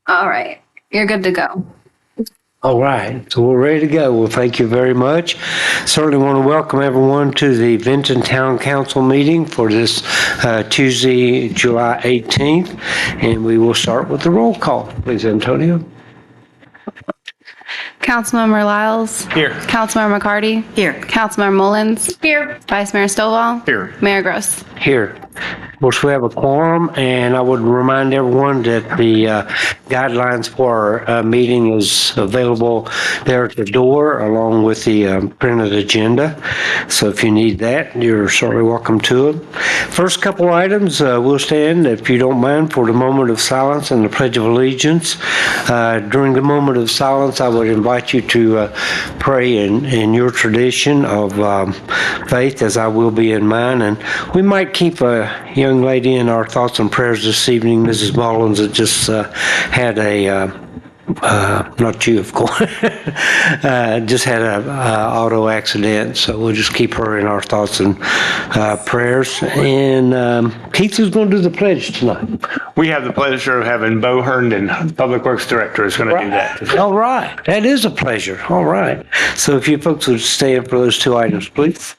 All right. You're good to go. All right, so we're ready to go. Well, thank you very much. Certainly want to welcome everyone to the Vinton Town Council meeting for this Tuesday, July 18th. And we will start with the roll call. Please, Antonio. Councilmember Lyles. Here. Councilmember McCarty. Here. Councilmember Mullins. Here. Vice Mayor Stovall. Here. Mayor Gross. Here. Of course, we have a quorum, and I would remind everyone that the guidelines for our meeting is available there at the door, along with the printed agenda. So if you need that, you're certainly welcome to it. First couple items, we'll stand, if you don't mind, for the moment of silence and the Pledge of Allegiance. During the moment of silence, I would invite you to pray in your tradition of faith, as I will be in mine. And we might keep a young lady in our thoughts and prayers this evening, Mrs. Mullins, that just had a not you, of course, just had a auto accident. So we'll just keep her in our thoughts and prayers. And Keith is going to do the pledge tonight. We have the pleasure of having Bo Herndon, Public Works Director, is going to do that. All right. That is a pleasure. All right. So if you folks would stand for those two items, please.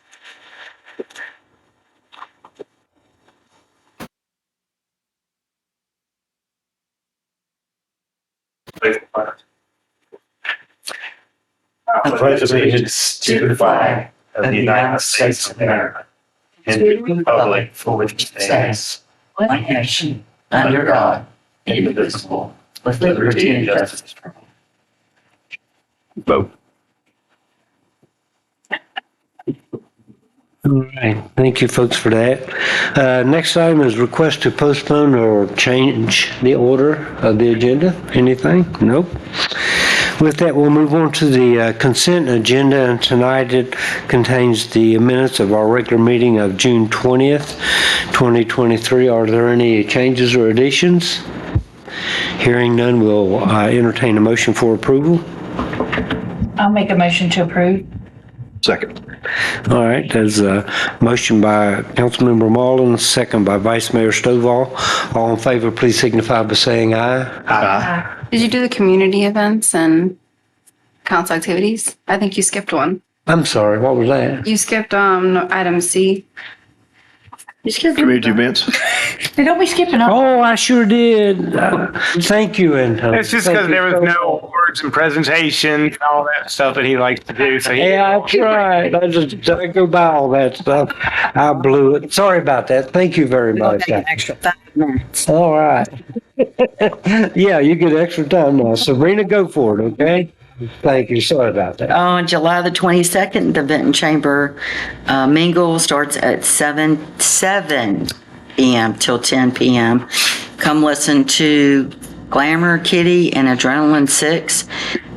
I pledge allegiance to the flag of the United States of America and to the republic for which it stands, one nation, under God, indivisible, with liberty and justice for all. Bo. All right. Thank you, folks, for that. Next item is request to postpone or change the order of the agenda. Anything? Nope. With that, we'll move on to the consent agenda, and tonight it contains the minutes of our regular meeting of June 20th, 2023. Are there any changes or additions? Hearing none, we'll entertain a motion for approval. I'll make a motion to approve. Second. All right, there's a motion by Councilmember Mullins, second by Vice Mayor Stovall. All in favor, please signify by saying aye. Did you do the community events and council activities? I think you skipped one. I'm sorry, what was that? You skipped item C. Community events. Don't be skipping up. Oh, I sure did. Thank you, Antonio. It's just Thank because you there was so no much. words and presentation and all that stuff that he likes to do. So Yeah, that's right. I go by all that stuff. I blew it. Sorry about that. Thank you very much. Extra 5 minutes. All right. Yeah, you get extra time now. Sabrina, go for it, okay? Thank you. Sorry about that. On July the 22nd, the Vinton Chamber mingle starts at 7 p.m. till 10 p.m. Come listen to Glamour, Kitty, and Adrenaline 6.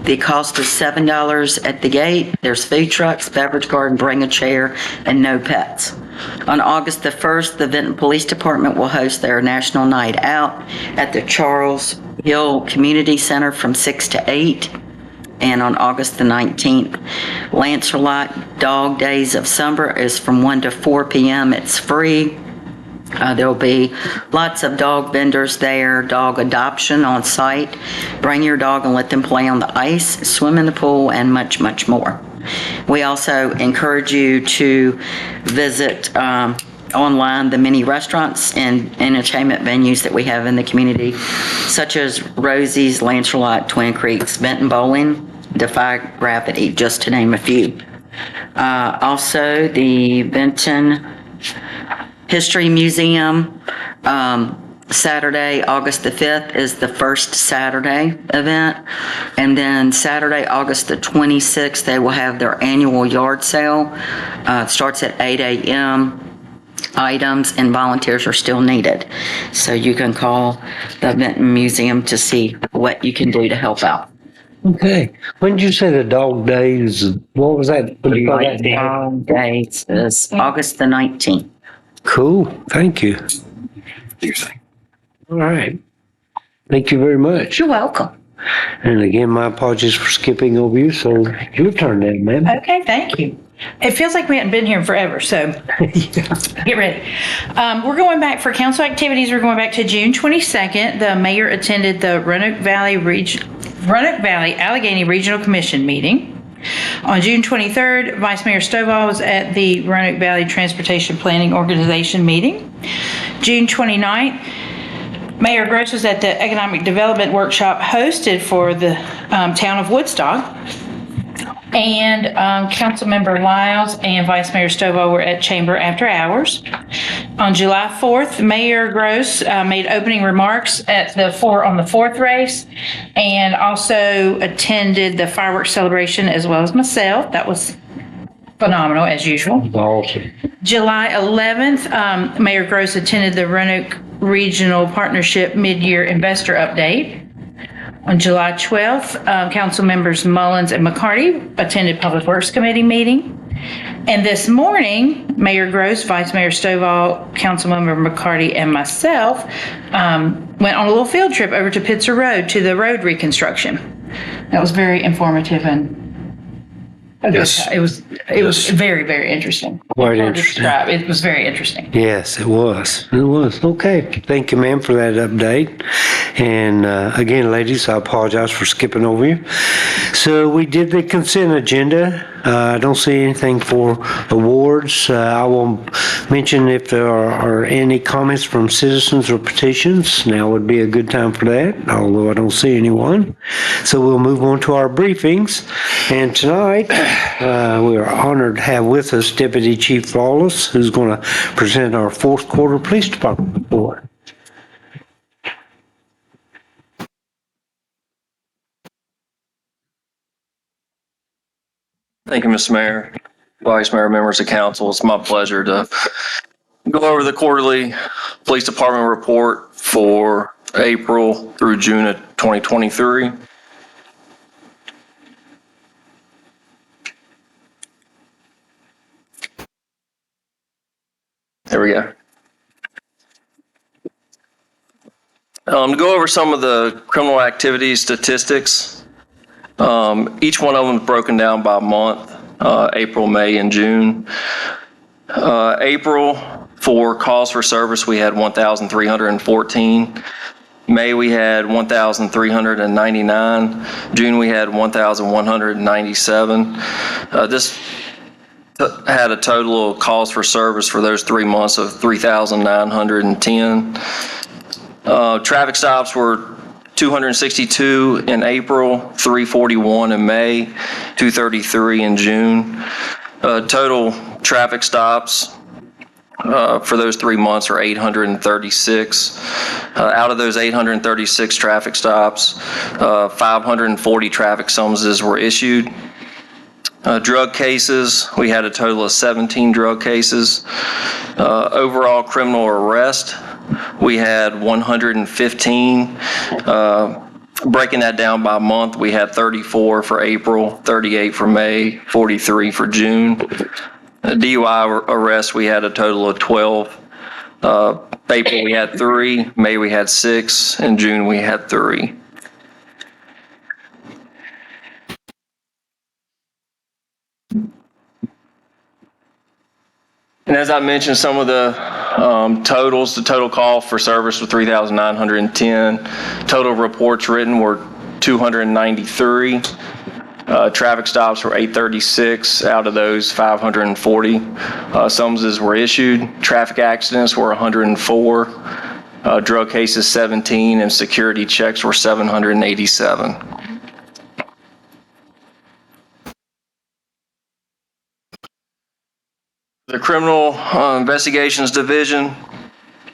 The cost is $7 at the gate. There's food trucks, beverage garden, bring a chair, and no pets. On August the 1st, the Vinton Police Department will host their National Night Out at the Charles Hill Community Center from 6 to 8. And on August the 19th, Lancelot Dog Days of Summer is from 1 to 4 p.m. It's free. There'll be lots of dog vendors there, dog adoption on site. Bring your dog and let them play on the ice, swim in the pool, and much, much more. We also encourage you to visit online the many restaurants and entertainment venues that we have in the community, such as Rosie's, Lancelot, Twin Creeks, Benton Bowling, Defy Gravity, just to name a few. Also, the Benton History Museum, Saturday, August the 5th is the first Saturday event. And then Saturday, August the 26th, they will have their annual yard sale. It starts at 8 a.m. Items and volunteers are still needed. So you can call the Benton Museum to see what you can do to help out. Okay. When did you say the dog days? What was that? What do you call that? Dog Days is August the 19th. Cool. Thank you. All right. Thank you very much. You're welcome. And again, my apologies for skipping over you. So your turn then, ma'am. Okay, thank you. It feels like we hadn't been here forever, so get ready. We're going back for council activities. We're going back to June 22nd. The mayor attended the Roanoke Valley Allegheny Regional Commission meeting. On June 23rd, Vice Mayor Stovall was at the Roanoke Valley Transportation Planning Organization meeting. June 29th, Mayor Gross was at the Economic Development Workshop hosted for the town of Woodstock. And Councilmember Lyles and Vice Mayor Stovall were at Chamber after hours. On July 4th, Mayor Gross made opening remarks at the on the fourth race and also attended the fireworks celebration as well as myself. That was phenomenal as usual. Awesome. July 11th, Mayor Gross attended the Roanoke Regional Partnership Mid-Year Investor Update. On July 12th, council members Mullins and McCarty attended Public Works Committee meeting. And this morning, Mayor Gross, Vice Mayor Stovall, Councilmember McCarty, and myself went on a little field trip over to Pitzer Road to the road reconstruction. That was very informative and Yes. it was very, very interesting. Quite Hard to interesting. describe. It was very interesting. Yes, it was. It was. Okay. Thank you, ma'am, for that update. And again, ladies, I apologize for skipping over you. So we did the consent agenda. I don't see anything for awards. I will mention if there are any comments from citizens or petitions. Now would be a good time for that, although I don't see anyone. So we'll move on to our briefings. And tonight, we are honored to have with us Deputy Chief Lawless, who's going to present our fourth quarter police department report. Thank you, Mr. Mayor, Vice Mayor, members of council. It's my pleasure to go over the quarterly police department report for April through June of 2023. There we go. To go over some of the criminal activity statistics, each one of them is broken down by month, April, May, and June. April, for calls for service, we had 1,314. May, we had 1,399. June, we had 1,197. This had a total of calls for service for those 3 months of 3,910. Traffic stops were 262 in April, 341 in May, 233 in June. Total traffic stops for those 3 months are 836. Out of those 836 traffic stops, 540 traffic summonses were issued. Drug cases, we had a total of 17 drug cases. Overall criminal arrest, we had 115. Breaking that down by month, we had 34 for April, 38 for May, 43 for June. DUI arrests, we had a total of 12. April, we had 3. May, we had 6. In June, we had 3. And as I mentioned, some of the totals, the total call for service was 3,910. Total reports written were 293. Traffic stops were 836. Out of those, 540 summonses were issued. Traffic accidents were 104. Drug cases 17, and security checks were 787. The Criminal Investigations Division,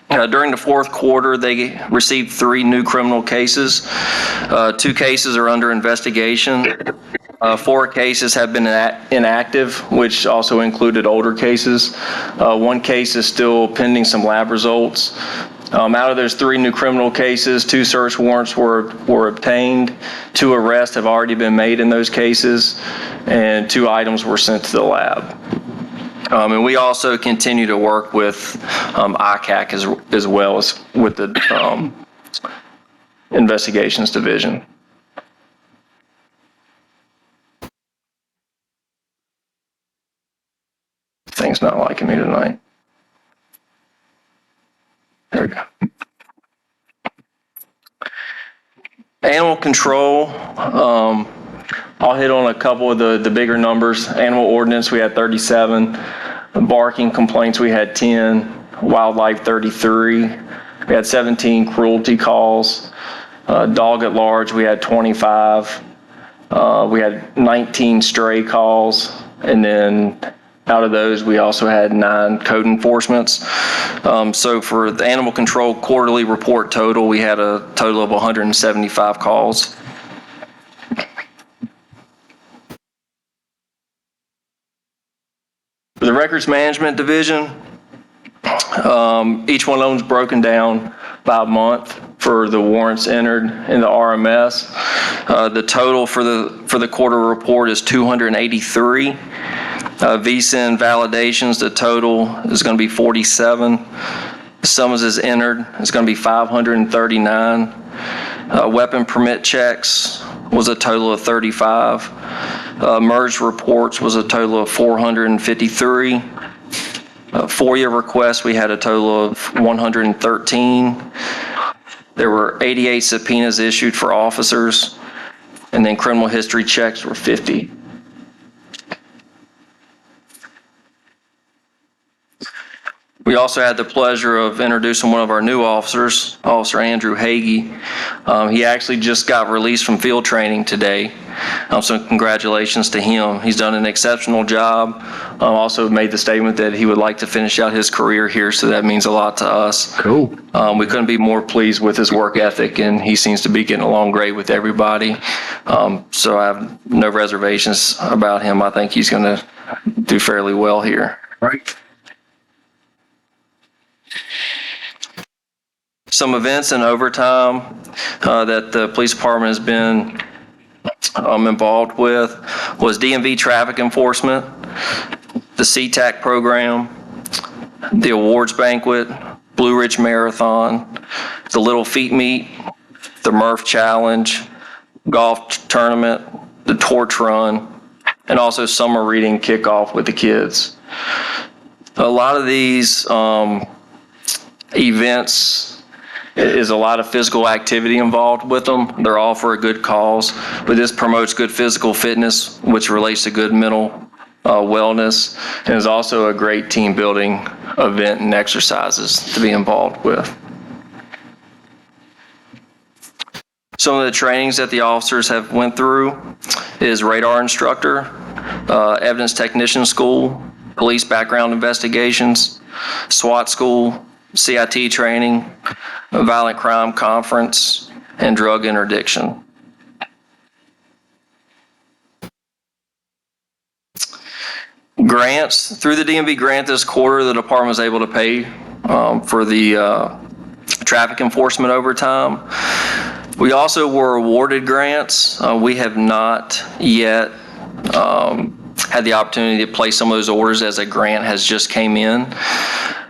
during the fourth quarter, they received 3 new criminal cases. 2 cases are under investigation. 4 cases have been inactive, which also included older cases. 1 case is still pending some lab results. Out of those 3 new criminal cases, 2 search warrants were obtained. 2 arrests have already been made in those cases, and 2 items were sent to the lab. And we also continue to work with ICAC as well as with the Investigations Division. Thing's not liking me tonight. There we go. Animal control, I'll hit on a couple of the bigger numbers. Animal ordinance, we had 37. Barking complaints, we had 10. Wildlife, 33. We had 17 cruelty calls. Dog at large, we had 25. We had 19 stray calls. And then out of those, we also had 9 code enforcements. So for the animal control quarterly report total, we had a total of 175 calls. For the records management division, each one of them is broken down by month for the warrants entered in the RMS. The total for the quarter report is 283. VSIN validations, the total is going to be 47. Summonses entered is going to be 539. Weapon permit checks was a total of 35. Merged reports was a total of 453. FOIA requests, we had a total of 113. There were 88 subpoenas issued for officers, and then criminal history checks were 50. We also had the pleasure of introducing one of our new officers, Officer Andrew Hagee. He actually just got released from field training today, so congratulations to him. He's done an exceptional job. Also made the statement that he would like to finish out his career here, so that means a lot to us. Cool. We couldn't be more pleased with his work ethic, and he seems to be getting along great with everybody. So I have no reservations about him. I think he's going to do fairly well here. Right. Some events in overtime that the police department has been involved with was DMV traffic enforcement, the CTAC program, the awards banquet, Blue Ridge Marathon, the Little Feet Meet, the Murph Challenge, golf tournament, the torch run, and also summer reading kickoff with the kids. A lot of these events is a lot of physical activity involved with them. They're all for a good cause, but this promotes good physical fitness, which relates to good mental wellness, and is also a great team building event and exercises to be involved with. Some of the trainings that the officers have went through is radar instructor, evidence technician school, police background investigations, SWAT school, CIT training, a violent crime conference, and drug interdiction. Grants. Through the DMV grant this quarter, the department was able to pay for the traffic enforcement overtime. We also were awarded grants. We have not yet had the opportunity to place some of those orders as a grant has just came in.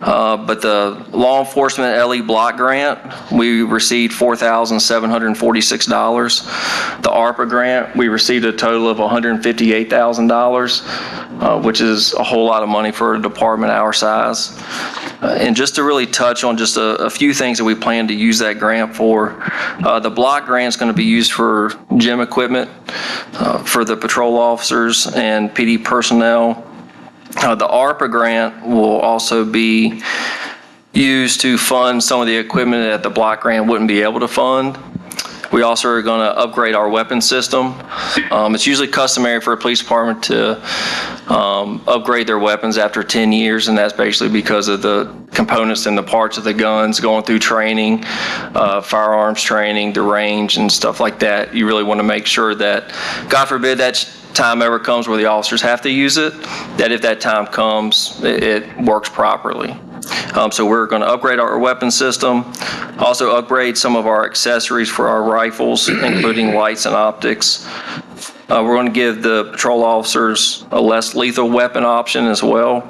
But the law enforcement LE block grant, we received $4,746. The ARPA grant, we received a total of $158,000, which is a whole lot of money for a department our size. And just to really touch on just a few things that we plan to use that grant for, the block grant is going to be used for gym equipment for the patrol officers and PD personnel. The ARPA grant will also be used to fund some of the equipment that the block grant wouldn't be able to fund. We also are going to upgrade our weapon system. It's usually customary for a police department to upgrade their weapons after 10 years, and that's basically because of the components and the parts of the guns going through training, firearms training, the range and stuff like that. You really want to make sure that, God forbid, that time ever comes where the officers have to use it, that if that time comes, it works properly. So we're going to upgrade our weapon system, also upgrade some of our accessories for our rifles, including lights and optics. We're going to give the patrol officers a less lethal weapon option as well,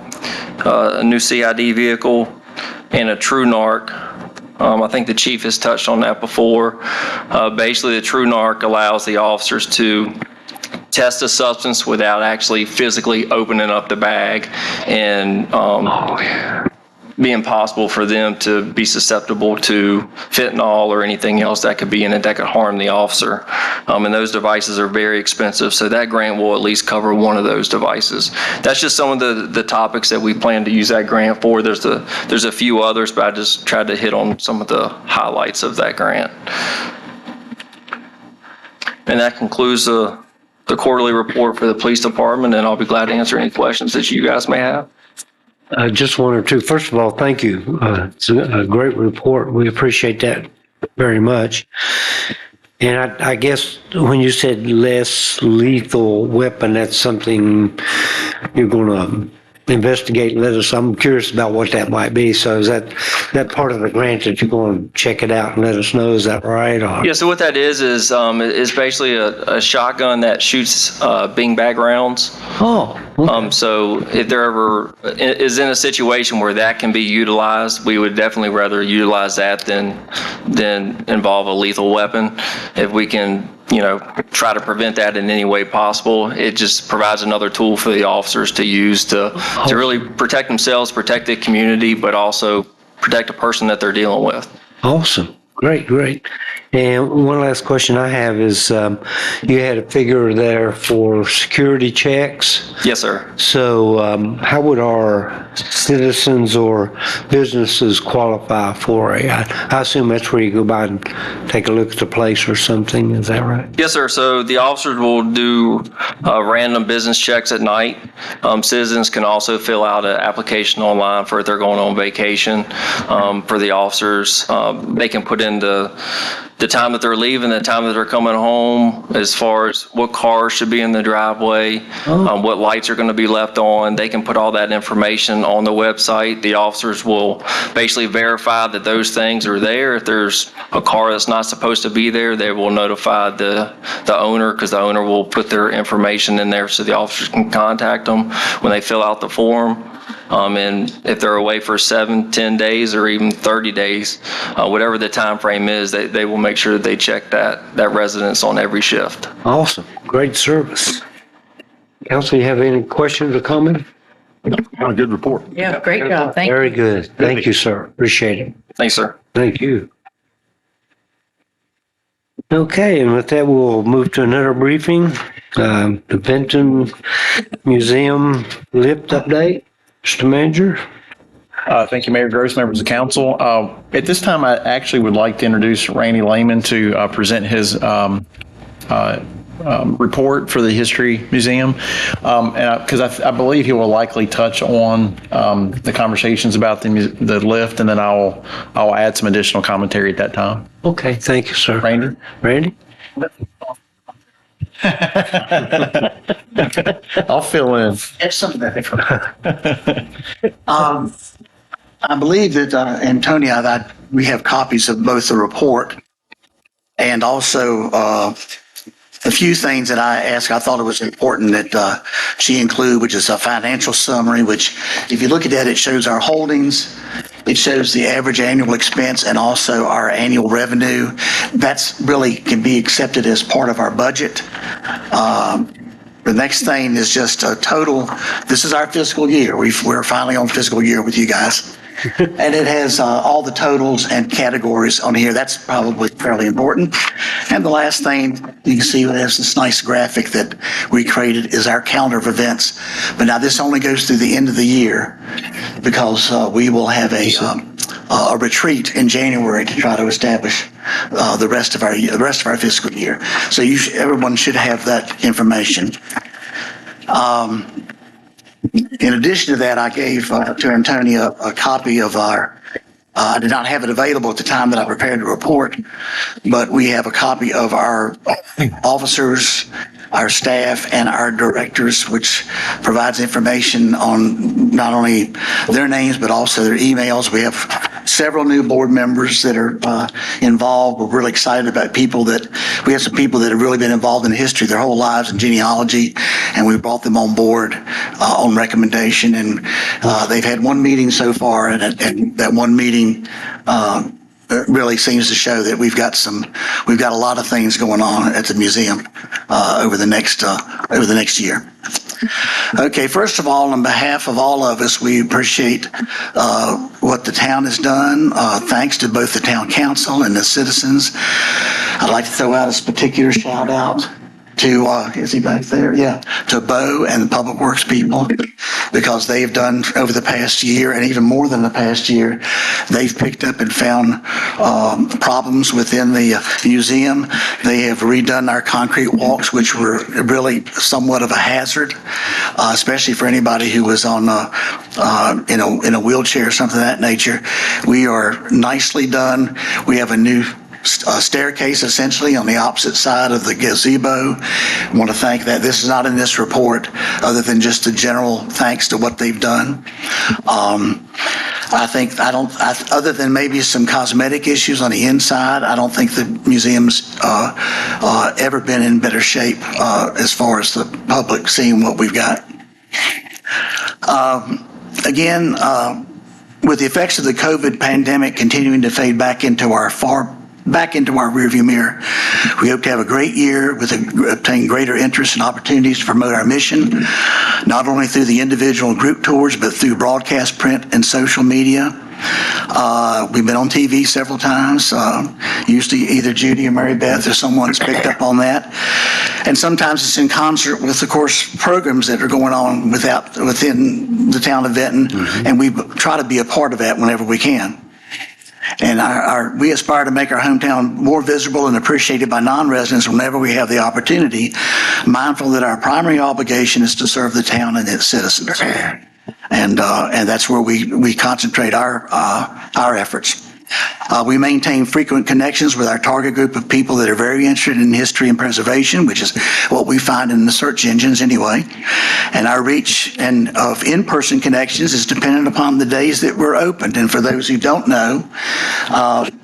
a new CID vehicle, and a True Narc. I think the chief has touched on that before. Basically, the True Narc allows the officers to test a substance without actually physically opening up the bag and being possible for them to be susceptible to fentanyl or anything else that could be in it that could harm the officer. And those devices are very expensive, so that grant will at least cover one of those devices. That's just some of the topics that we plan to use that grant for. There's a few others, but I just tried to hit on some of the highlights of that grant. And that concludes the quarterly report for the police department, and I'll be glad to answer any questions that you guys may have. Just one or two. First of all, thank you. It's a great report. We appreciate that very much. And I guess when you said less lethal weapon, that's something you're going to investigate and let us. I'm curious about what that might be. So is that part of the grant that you're going to check it out and let us know? Is that right? Or? Yeah, so what that is basically a shotgun that shoots beanbag rounds. Oh. Okay. So if there ever is in a situation where that can be utilized, we would definitely rather utilize that than involve a lethal weapon. If we can, try to prevent that in any way possible, it just provides another tool for the officers to use to really protect themselves, protect the community, but also protect the person that they're dealing with. Awesome. Great. And one last question I have is, you had a figure there for security checks. Yes, sir. So how would our citizens or businesses qualify for it? I assume that's where you go by and take a look at the place or something. Is that right? Yes, sir. So the officers will do random business checks at night. Citizens can also fill out an application online for if they're going on vacation. For the officers, they can put in the time that they're leaving, the time that they're coming home, as far as what cars should be in the driveway, what lights are going to be left on. They can put all that information on the website. The officers will basically verify that those things are there. If there's a car that's not supposed to be there, they will notify the owner, because the owner will put their information in there so the officers can contact them when they fill out the form. And if they're away for 7, 10 days, or even 30 days, whatever the time frame is, they will make sure that they check that residence on every shift. Awesome. Great service. Council, you have any questions or comments? Good report. Yeah, great job. Thank you. Very good. Thank you, sir. Appreciate it. Thanks, sir. Thank you. Okay, and with that, we'll move to another briefing. The Benton Museum lift update. Mr. Manager. Thank you, Mayor Gross, members of council. At this time, I actually would like to introduce Randy Lehman to present his report for the History Museum. And because I believe he will likely touch on the conversations about the lift, and then I'll add some additional commentary at that time. Okay, thank you, sir. Randy? I'll fill in. It's something different. I believe that, Antonia, that we have copies of both the report and also a few things that I thought it was important that she include, which is a financial summary, which if you look at that, it shows our holdings. It shows the average annual expense and also our annual revenue. That's really can be accepted as part of our budget. The next thing is just a total. This is our fiscal year. We're finally on fiscal year with you guys. And it has all the totals and categories on here. That's probably fairly important. And the last thing, you can see it has this nice graphic that we created is our calendar of events. But now this only goes through the end of the year because we will have a retreat in January to try to establish the rest of our fiscal year. So everyone should have that information. In addition to that, I gave to Antonia a copy of I did not have it available at the time that I prepared the report, but we have a copy of our officers, our staff, and our directors, which provides information on not only their names, but also their emails. We have several new board members that are involved. We're really excited about we have some people that have really been involved in history their whole lives and genealogy, and we brought them on board on recommendation. And they've had one meeting so far, and that one meeting really seems to show that we've got a lot of things going on at the museum over the next year. Okay, first of all, on behalf of all of us, we appreciate what the town has done. Thanks to both the town council and the citizens. I'd like to throw out a particular shout out to, is he back there? Yeah, to Bo and the Public Works people, because they've done over the past year, and even more than the past year, they've picked up and found problems within the museum. They have redone our concrete walks, which were really somewhat of a hazard, especially for anybody who was on in a wheelchair or something of that nature. We are nicely done. We have a new staircase essentially on the opposite side of the gazebo. I want to thank that. This is not in this report other than just a general thanks to what they've done. Other than maybe some cosmetic issues on the inside, I don't think the museum's ever been in better shape as far as the public seeing what we've got. Again, with the effects of the COVID pandemic continuing to fade back into our rearview mirror, we hope to have a great year with obtain greater interest and opportunities to promote our mission, not only through the individual and group tours, but through broadcast, print, and social media. We've been on TV several times, usually either Judy or Mary Beth or someone's picked up on that. And sometimes it's in concert with, of course, programs that are going on within the town of Vinton, and we try to be a part of that whenever we can. And we aspire to make our hometown more visible and appreciated by non-residents whenever we have the opportunity, mindful that our primary obligation is to serve the town and its citizens. And that's where we concentrate our efforts. We maintain frequent connections with our target group of people that are very interested in history and preservation, which is what we find in the search engines anyway. And our reach and of in-person connections is dependent upon the days that we're opened. And for those who don't know,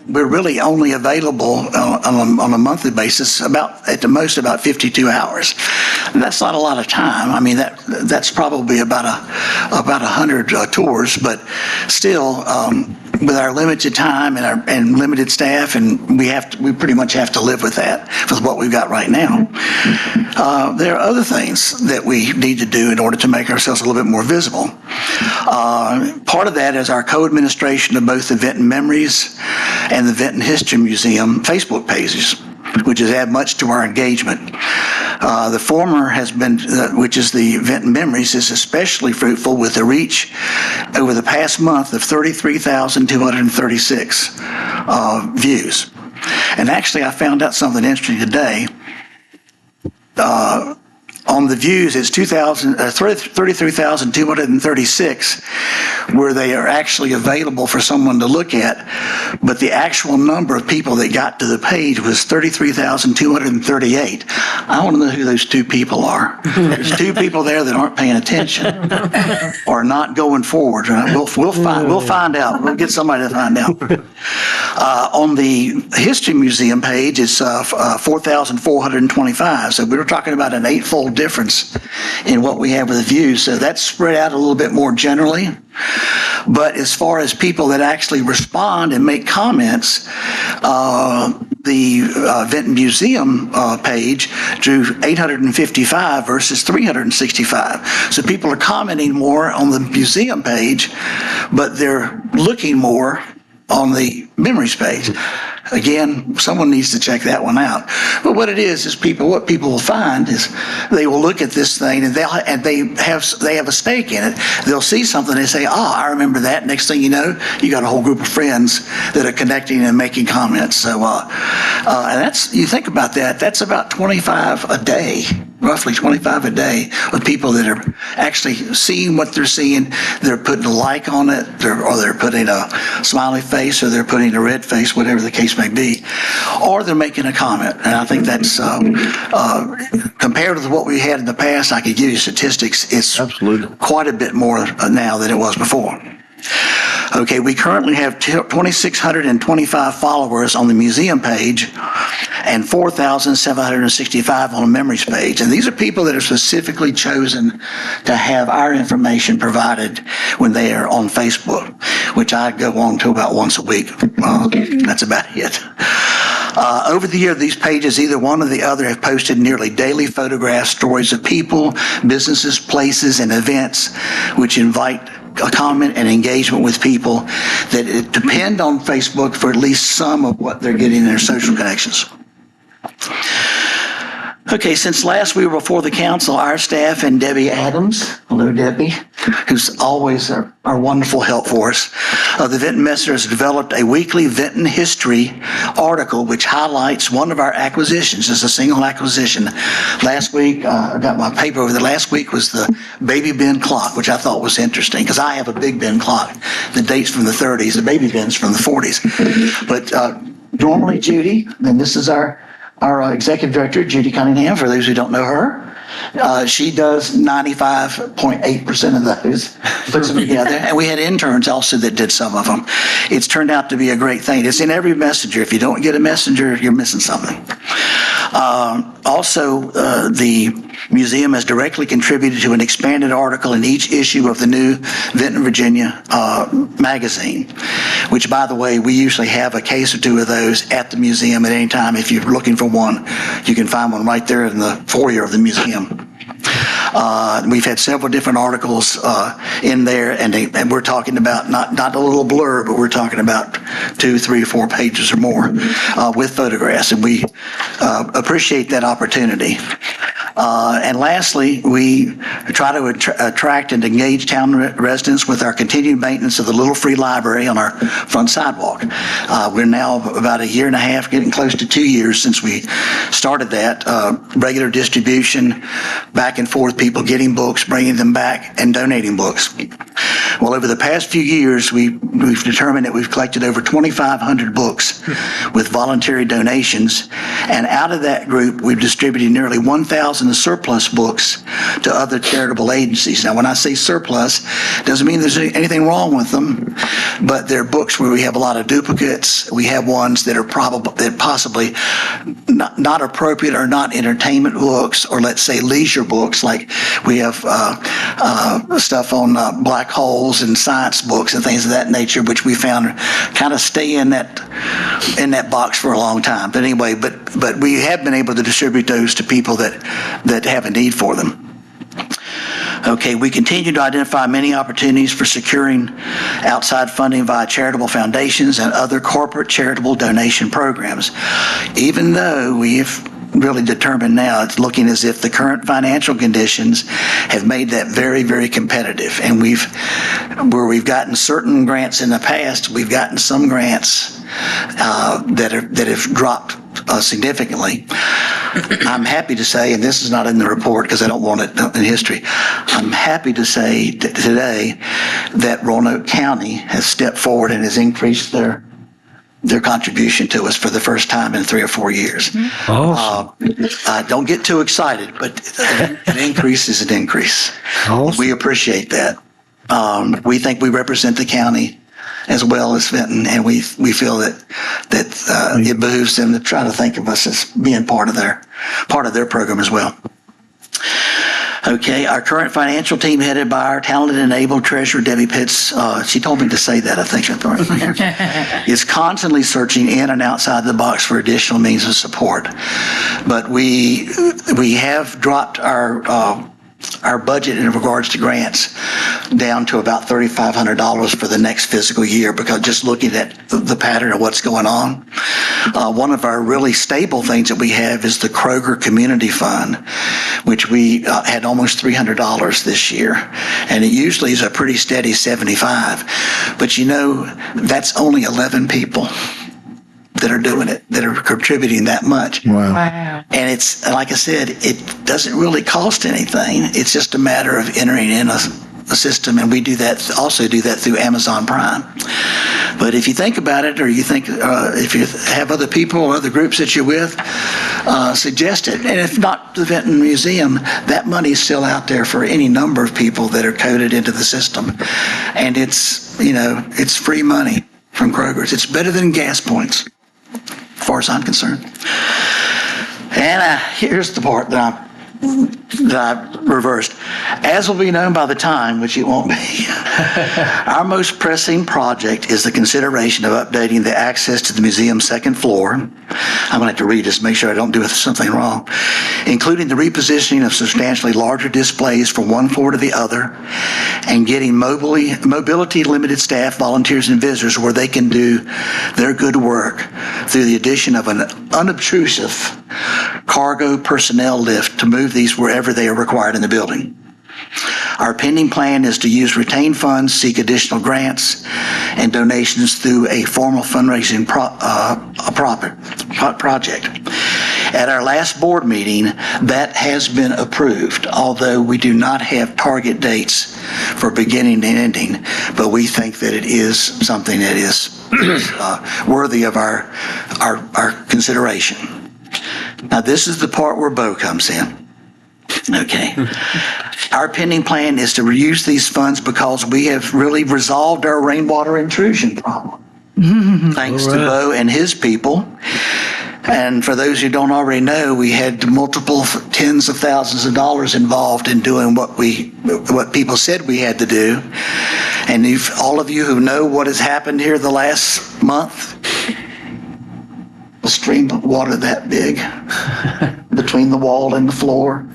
we're really only available on a monthly basis at the most about 52 hours. And that's not a lot of time. I mean, that's probably about 100 tours, but still, with our limited time and limited staff, and we pretty much have to live with that, with what we've got right now. There are other things that we need to do in order to make ourselves a little bit more visible. Part of that is our co-administration of both the Vinton Memories and the Vinton History Museum Facebook pages, which has added much to our engagement. The former has been, which is the Vinton Memories, is especially fruitful with a reach over the past month of 33,236 views. And actually, I found out something interesting today. On the views, it's 33,236 where they are actually available for someone to look at, but the actual number of people that got to the page was 33,238. I want to know who those two people are. There's two people there that aren't paying attention or not going forward. Right? We'll find out. We'll get somebody to find out. On the History Museum page, it's 4,425. So we were talking about an eightfold difference in what we have with the views. So that's spread out a little bit more generally. But as far as people that actually respond and make comments, the Vinton Museum page drew 855 versus 365. So people are commenting more on the museum page, but they're looking more on the Memories page. Again, someone needs to check that one out. But what it is what people will find is they will look at this thing and they have a stake in it. They'll see something and they say, I remember that. Next thing you know, you got a whole group of friends that are connecting and making comments. So, and you think about that, that's about 25 a day. Roughly 25 a day of people that are actually seeing what they're seeing. They're putting a like on it, or they're putting a smiley face, or they're putting a red face, whatever the case may be, or they're making a comment. And I think that's compared to what we had in the past. I could give you statistics. It's absolutely quite a bit more now than it was before. Okay, we currently have 2,625 followers on the museum page and 4,765 on the Memories page. And these are people that are specifically chosen to have our information provided when they are on Facebook. which I go on to about once a week. That's about it. Over the year, these pages, either one or the other, have posted nearly daily photographs, stories of people, businesses, places, and events which invite a comment and engagement with people that depend on Facebook for at least some of what they're getting in their social connections. Okay, since last we were before the council, our staff and Debbie Adams, hello Debbie, who's always our wonderful help for us, the Vinton Messenger has developed a weekly Vinton history article which highlights one of our acquisitions. It's a single acquisition. Last week, I got my paper over there. Last week was the Baby Ben clock, which I thought was interesting because I have a Big Ben clock that dates from the 30s. The Baby Ben's from the 40s. But normally Judy, and this is our executive director, Judy Cunningham, for those who don't know her. She does 95.8% of those, puts them together. And we had interns also that did some of them. It's turned out to be a great thing. It's in every messenger. If you don't get a messenger, you're missing something. Also, the museum has directly contributed to an expanded article in each issue of the new Vinton, Virginia magazine, which, by the way, we usually have a case or two of those at the museum at any time. If you're looking for one, you can find one right there in the foyer of the museum. We've had several different articles in there, and we're talking about not a little blurb, but we're talking about 2, 3, 4 pages or more with photographs, and we appreciate that opportunity. And lastly, we try to attract and engage town residents with our continued maintenance of the Little Free Library on our front sidewalk. We're now about a year and a half, getting close to 2 years since we started that. Regular distribution, back and forth, people getting books, bringing them back, and donating books. Well, over the past few years, we've determined that we've collected over 2,500 books with voluntary donations, and out of that group, we've distributed nearly 1,000 surplus books to other charitable agencies. Now, when I say surplus, doesn't mean there's anything wrong with them, but they're books where we have a lot of duplicates. We have ones that are possibly not appropriate or not entertainment books, or let's say leisure books, like we have stuff on black holes and science books and things of that nature, which we found kind of stay in that box for a long time. But anyway, but we have been able to distribute those to people that have a need for them. Okay, we continue to identify many opportunities for securing outside funding via charitable foundations and other corporate charitable donation programs, even though we've really determined now it's looking as if the current financial conditions have made that very, very competitive. And where we've gotten certain grants in the past, we've gotten some grants that have dropped significantly. I'm happy to say, and this is not in the report because I don't want it in history, I'm happy to say today that Roanoke County has stepped forward and has increased their contribution to us for the first time in 3 or 4 years. Awesome. Don't get too excited, but an increase is an increase. Awesome. We appreciate that. We think we represent the county as well as Vinton, and we feel that it behooves them to try to think of us as being part of their program as well. Okay, our current financial team, headed by our talented and able treasurer, Debbie Pitts, she told me to say that, I think, is constantly searching in and outside the box for additional means of support. But we have dropped our budget in regards to grants down to about $3,500 for the next fiscal year, because just looking at the pattern of what's going on. One of our really stable things that we have is the Kroger Community Fund, which we had almost $300 this year, and it usually is a pretty steady 75. But that's only 11 people that are doing it, that are contributing that much. Wow. And it's, like I said, it doesn't really cost anything. It's just a matter of entering in a system, and we also do that through Amazon Prime. But if you think about it, or you think if you have other people or other groups that you're with, suggest it. And if not the Vinton Museum, that money is still out there for any number of people that are coded into the system. And it's free money from Kroger's. It's better than gas points, as far as I'm concerned. And here's the part that that I reversed. As will be known by the time, which it won't be, our most pressing project is the consideration of updating the access to the museum's second floor. I'm going to have to read this, make sure I don't do something wrong, including the repositioning of substantially larger displays from one floor to the other, and getting mobility limited staff, volunteers, and visitors where they can do their good work through the addition of an unobtrusive cargo personnel lift to move these wherever they are required in the building. Our pending plan is to use retained funds, seek additional grants and donations through a formal fundraising project. At our last board meeting, that has been approved, although we do not have target dates for beginning and ending, but we think that it is something that is worthy of our consideration. Now, this is the part where Bo comes in. Okay. Our pending plan is to reuse these funds because we have really resolved our rainwater intrusion problem. Thanks to Bo and his people. And for those who don't already know, we had multiple tens of thousands of dollars involved in doing what people said we had to do. And if all of you who know what has happened here the last month, a stream of water that big between the wall and the floor,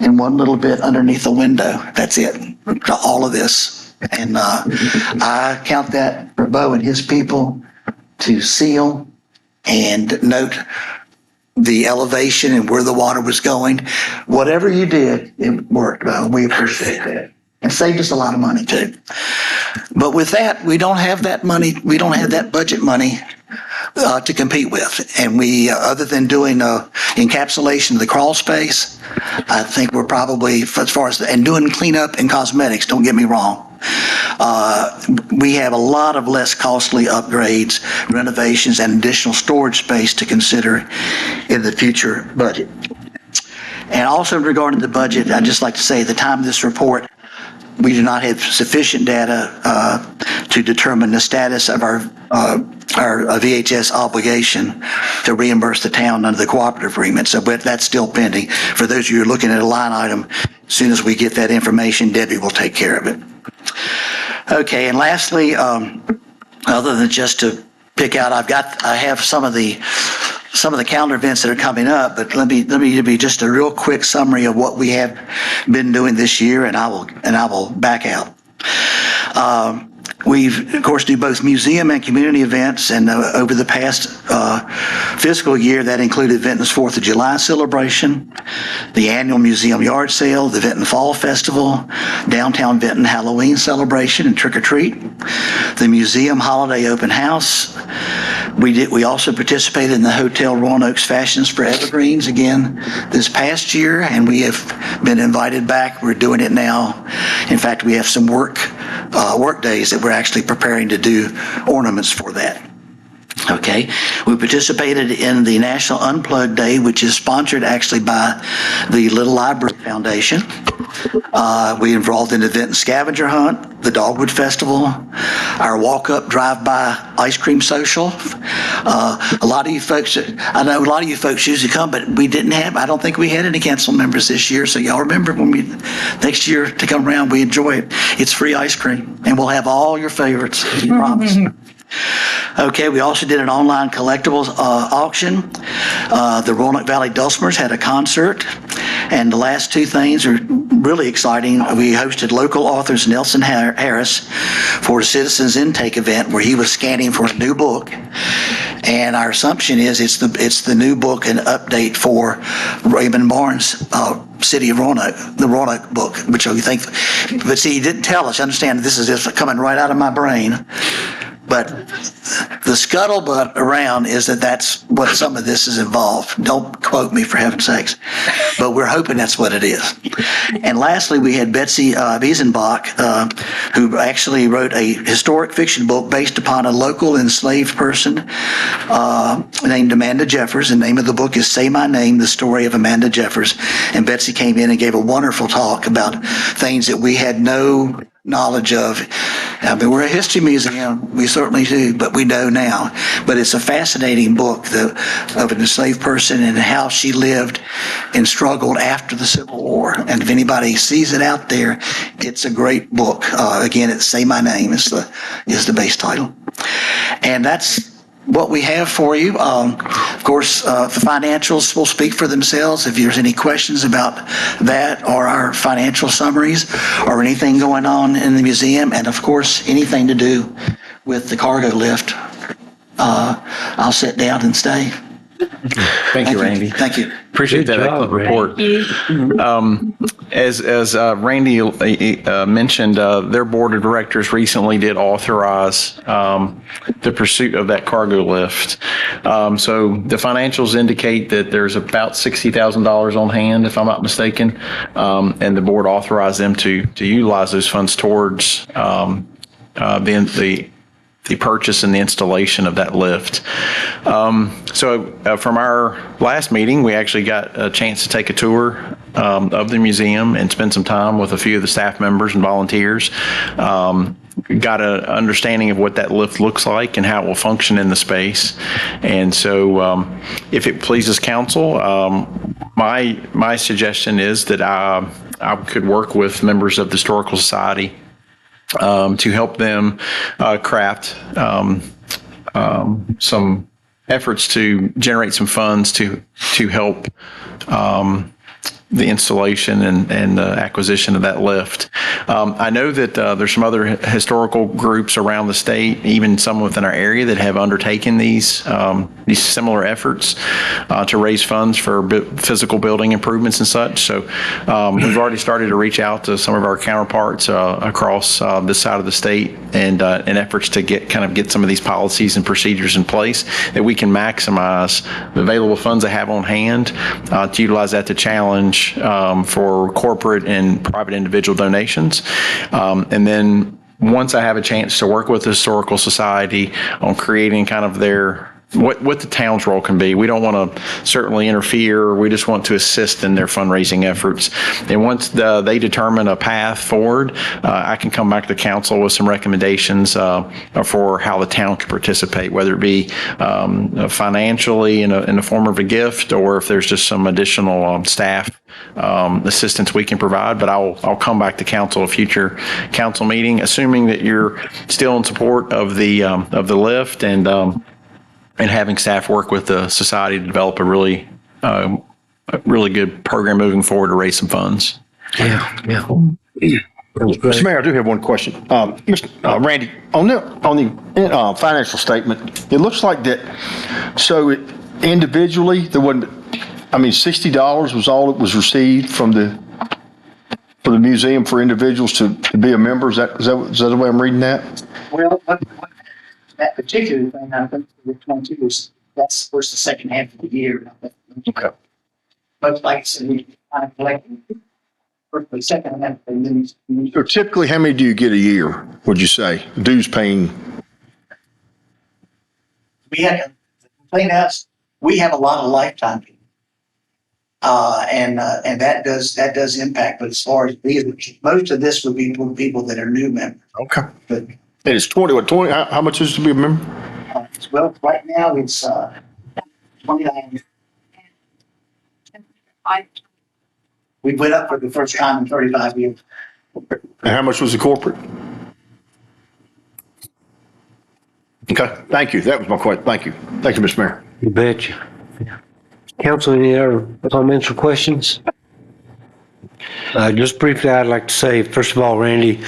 and one little bit underneath the window. That's it. All of this. And I count that for Bo and his people to seal and note the elevation and where the water was going. Whatever you did, it worked. We appreciate that. And saved us a lot of money too. But with that, we don't have that money. We don't have that budget money to compete with. And we, other than doing encapsulation of the crawl space, I think we're probably, as far as, and doing cleanup and cosmetics, don't get me wrong. We have a lot of less costly upgrades, renovations, and additional storage space to consider in the future budget. And also regarding the budget, I'd just like to say at the time of this report, we do not have sufficient data to determine the status of our VHS obligation to reimburse the town under the cooperative agreement. So, but that's still pending. For those of you who are looking at a line item, as soon as we get that information, Debbie will take care of it. Okay, and lastly, other than just to pick out, I have some of the calendar events that are coming up, but let me give you just a real quick summary of what we have been doing this year, and I will back out. We've, of course, do both museum and community events, and over the past fiscal year, that included Vinton's 4th of July celebration, the annual museum yard sale, the Vinton Fall Festival, downtown Vinton Halloween celebration and trick or treat, the museum holiday open house. We also participated in the Hotel Roanoke's Fashions for Evergreens again this past year, and we have been invited back. We're doing it now. In fact, we have some work days that we're actually preparing to do ornaments for that. Okay, we participated in the National Unplugged Day, which is sponsored actually by the Little Library Foundation. We involved in the Vinton Scavenger Hunt, the Dogwood Festival, our walk-up drive-by ice cream social. A lot of you folks, I know a lot of you folks usually come, but we didn't have, I don't think we had any council members this year, so y'all remember when we, next year to come around, we enjoy it. It's free ice cream, and we'll have all your favorites, we promise. Okay, we also did an online collectibles auction. The Roanoke Valley Dulcimers had a concert. And the last two things are really exciting. We hosted local authors Nelson Harris for a citizens intake event where he was scanning for a new book. And our assumption is it's the new book and update for Raymond Barnes' City of Roanoke, the Roanoke book, which we think, but see, he didn't tell us. Understand, this is just coming right out of my brain. But the scuttlebutt around is that that's what some of this is involved. Don't quote me, for heaven's sakes. But we're hoping that's what it is. And lastly, we had Betsy Biesenbach, who actually wrote a historic fiction book based upon a local enslaved person named Amanda Jeffers. The name of the book is Say My Name, The Story of Amanda Jeffers. And Betsy came in and gave a wonderful talk about things that we had no knowledge of I mean, we're a history museum, we certainly do, but we know now. But it's a fascinating book of an enslaved person and how she lived and struggled after the Civil War. And if anybody sees it out there, it's a great book. Again, it's Say My Name is the base title. And that's what we have for you. Of course, the financials will speak for themselves. If there's any questions about that or our financial summaries or anything going on in the museum, and of course, anything to do with the cargo lift, I'll sit down and stay. Thank you, Randy. Thank you. Appreciate that Good job, excellent report. As Randy mentioned, their board of directors recently did authorize the pursuit of that cargo lift. So the financials indicate that there's about $60,000 on hand, if I'm not mistaken, and the board authorized them to utilize those funds towards the purchase and the installation of that lift. So from our last meeting, we actually got a chance to take a tour of the museum and spend some time with a few of the staff members and volunteers. Got an understanding of what that lift looks like and how it will function in the space. And so if it pleases council, my suggestion is that I could work with members of the Historical Society to help them craft some efforts to generate some funds to help the installation and the acquisition of that lift. I know that there's some other historical groups around the state, even some within our area, that have undertaken these similar efforts to raise funds for physical building improvements and such. So we've already started to reach out to some of our counterparts across this side of the state and in efforts to get some of these policies and procedures in place that we can maximize the available funds they have on hand to utilize that to challenge for corporate and private individual donations. And then once I have a chance to work with the Historical Society on creating kind of their what the town's role can be. We don't want to certainly interfere. We just want to assist in their fundraising efforts. And once they determine a path forward, I can come back to council with some recommendations for how the town can participate, whether it be financially in the form of a gift, or if there's just some additional staff assistance we can provide. But I'll come back to council, a future council meeting, assuming that you're still in support of the lift and having staff work with the society to develop a really good program moving forward to raise some funds. Yeah. Mr. Mayor, I do have one question. Mr. Randy, on the financial statement, it looks like that, so individually, there wasn't, $60 was all that was received for the museum for individuals to be a member. Is that the way I'm reading that? Well, that particular thing, I think, the 22 that's the second half of the year. Okay. But like I said, I'm collecting for the second half of the year. So typically, how many do you get a year, would you say, dues paying? We have, we have a lot of lifetime people. And that does impact, but as far as most of this would be people that are new members. Okay. But And it's 20, how much is to be a member? well, right now it's $29. We went up for the first time in 35 years. And how much was the corporate? Okay, thank you. That was my question. Thank you. Thank you, Mr. Mayor. You betcha. Council, any other comments or questions? Just briefly, I'd like to say, first of all, Randy,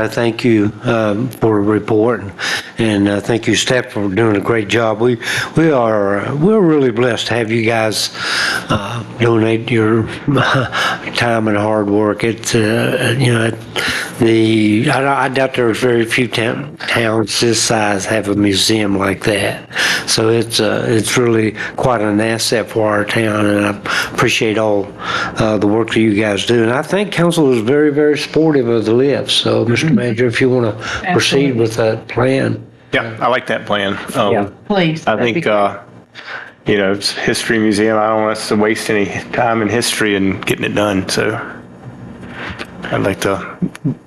thank you for the report, and thank you, staff, for doing a great job. We're really blessed to have you guys donate your time and hard work. It's I doubt there's very few towns this size have a museum like that. So it's really quite an asset for our town, and I appreciate all the work that you guys do. And I think council is very, very supportive of the lift. So, Mr. Manager, if you want to proceed with that plan. Yeah, I like that plan. Please. I think, it's History Museum. I don't want us to waste any time in history and getting it done. So I'd like to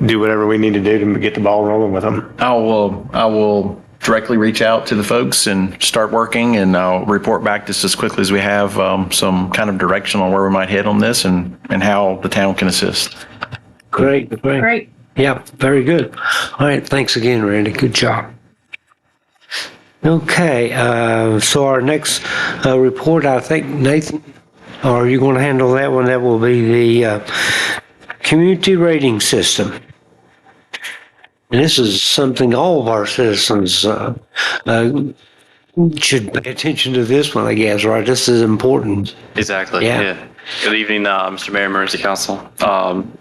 do whatever we need to do to get the ball rolling with them. I will directly reach out to the folks and start working, and I'll report back just as quickly as we have some kind of direction on where we might head on this and how the town can assist. Great. Great. Yeah, very good. All right, thanks again, Randy. Good job. Okay, so our next report, I think, Nathan, are you going to handle that one? That will be the community rating system. And this is something all of our citizens should pay attention to this one, I guess, right? This is important. Exactly. Yeah. Yeah. Good evening, Mr. Mayor, members of council.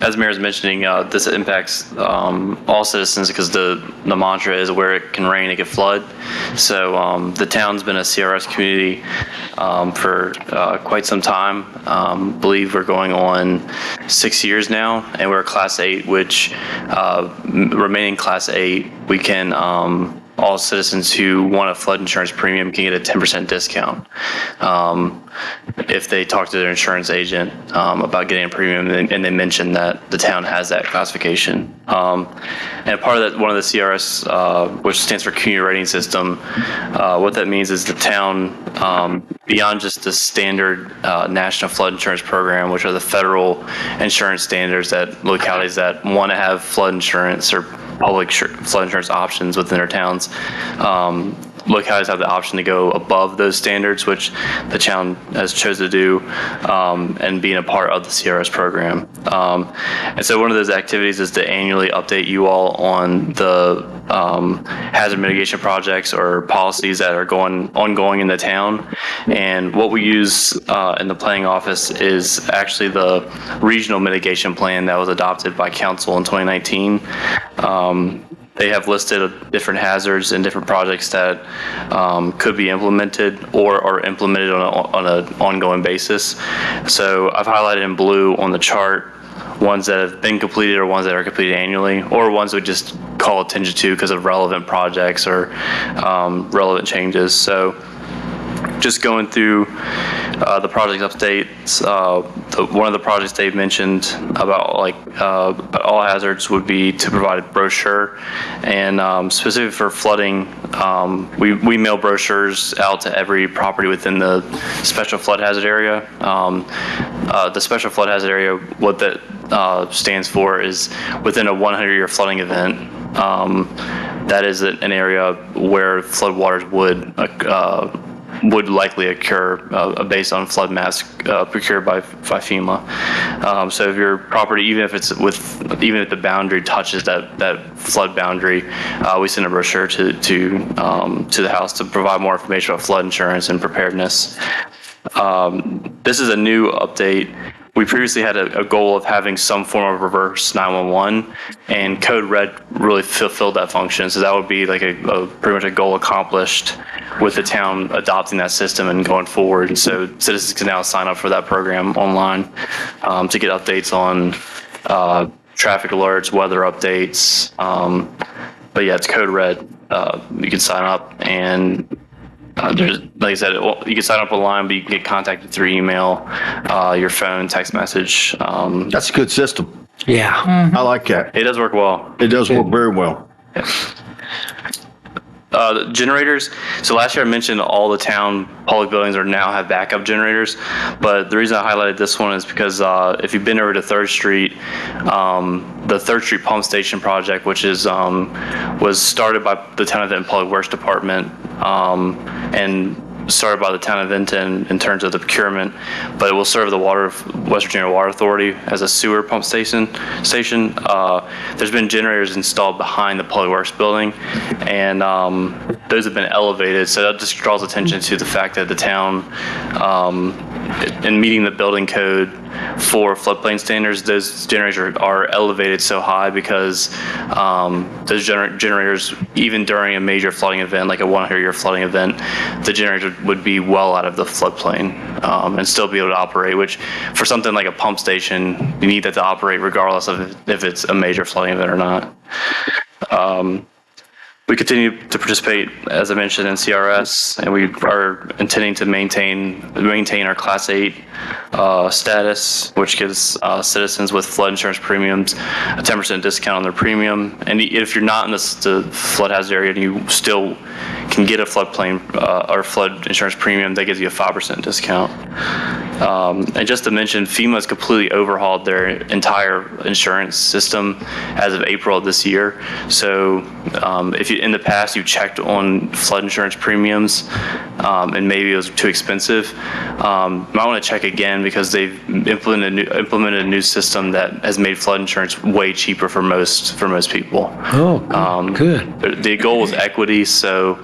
As Mayor is mentioning, this impacts all citizens because the mantra is where it can rain, it can flood. So the town's been a CRS community for quite some time. Believe we're going on 6 years now, and we're Class 8, which remaining Class 8, we can all citizens who want a flood insurance premium can get a 10% discount if they talk to their insurance agent about getting a premium and they mention that the town has that classification. And part of that, one of the CRS, which stands for Community Rating System, what that means is the town, beyond just the standard National Flood Insurance Program, which are the federal insurance standards that localities that want to have flood insurance or public flood insurance options within their towns. Localities have the option to go above those standards, which the town has chosen to do, and being a part of the CRS program. And so one of those activities is to annually update you all on the hazard mitigation projects or policies that are ongoing in the town. And what we use in the planning office is actually the regional mitigation plan that was adopted by council in 2019. They have listed different hazards and different projects that could be implemented or are implemented on an ongoing basis. So I've highlighted in blue on the chart ones that have been completed or ones that are completed annually, or ones we just call attention to because of relevant projects or relevant changes. So just going through the project updates, one of the projects they've mentioned about all hazards would be to provide a brochure, and specific for flooding, we mail brochures out to every property within the special flood hazard area. The special flood hazard area, what that stands for is within a 100-year flooding event. That is an area where floodwaters would likely occur based on flood maps procured by FEMA. So if your property, even if the boundary touches that flood boundary, we send a brochure to the house to provide more information about flood insurance and preparedness. This is a new update. We previously had a goal of having some form of reverse 911, and Code Red really fulfilled that function. So that would be like pretty much a goal accomplished with the town adopting that system and going forward. And so citizens can now sign up for that program online to get updates on traffic alerts, weather updates. But yeah, it's Code Red. You can sign up, and there's, like I said, you can sign up online, but you can get contacted through email, your phone, text message. That's a good system. Yeah. I like that. It does work well. It does work very well. The generators. So last year I mentioned all the town public buildings now have backup generators, but the reason I highlighted this one is because if you've been over to 3rd Street, the 3rd Street Pump Station project, which is was started by the Town of Vinton Public Works Department and started by the Town of Vinton in terms of the procurement, but it will serve the West Virginia Water Authority as a sewer pump station. There's been generators installed behind the Public Works building, and those have been elevated. So that just draws attention to the fact that the town, in meeting the building code for floodplain standards, those generators are elevated so high because those generators, even during a major flooding event, like a 100-year flooding event, the generator would be well out of the floodplain and still be able to operate, which for something like a pump station, you need that to operate regardless of if it's a major flooding event or not. We continue to participate, as I mentioned, in CRS, and we are intending to maintain our Class 8 status, which gives citizens with flood insurance premiums a 10% discount on their premium. And if you're not in the flood hazard area and you still can get a floodplain or flood insurance premium, that gives you a 5% discount. And just to mention, FEMA has completely overhauled their entire insurance system as of April of this year. So if you in the past you checked on flood insurance premiums and maybe it was too expensive, might want to check again because they've implemented a new system that has made flood insurance way cheaper for most people. Oh, good. The goal is equity, so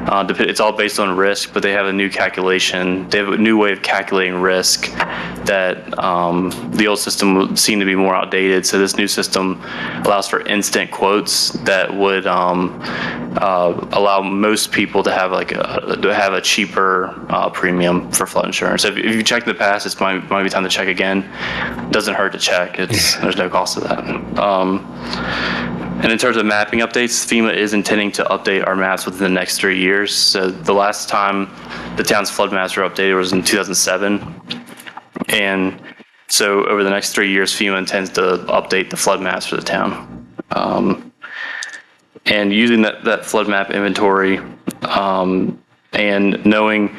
it's all based on risk, but they have a new calculation. They have a new way of calculating risk that the old system seemed to be more outdated. So this new system allows for instant quotes that would allow most people to have a cheaper premium for flood insurance. If you checked in the past, it might be time to check again. It doesn't hurt to check. There's no cost to that. And in terms of mapping updates, FEMA is intending to update our maps within the next 3 years. So the last time the town's flood maps were updated was in 2007. And so over the next 3 years, FEMA intends to update the flood maps for the town. And using that flood map inventory and knowing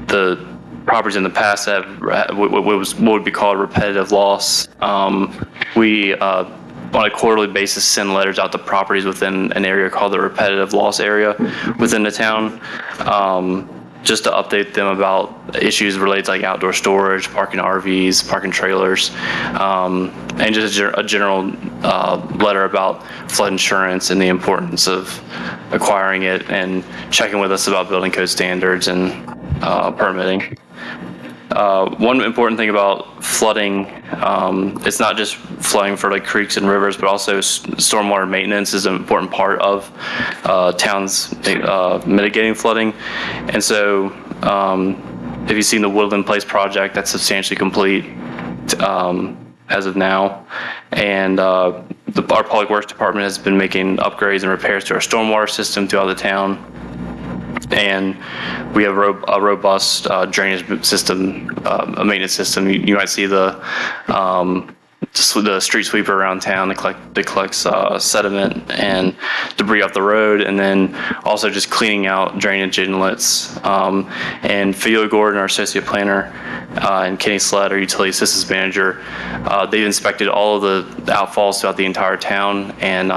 the properties in the past have what would be called repetitive loss, we on a quarterly basis send letters out to properties within an area called the repetitive loss area within the town, just to update them about issues related to like outdoor storage, parking RVs, parking trailers, and just a general letter about flood insurance and the importance of acquiring it and checking with us about building code standards and permitting. One important thing about flooding, it's not just flooding for like creeks and rivers, but also stormwater maintenance is an important part of towns mitigating flooding. And so if you've seen the Woodland Place project, that's substantially complete as of now. And our Public Works Department has been making upgrades and repairs to our stormwater system throughout the town. And we have a robust drainage system, a maintenance system. You might see the street sweeper around town that collects sediment and debris off the road, and then also just cleaning out drainage inlets. And Theo Gordon, our associate planner, and Kenny Sled, our utility assistance manager, they've inspected all of the outfalls throughout the entire town and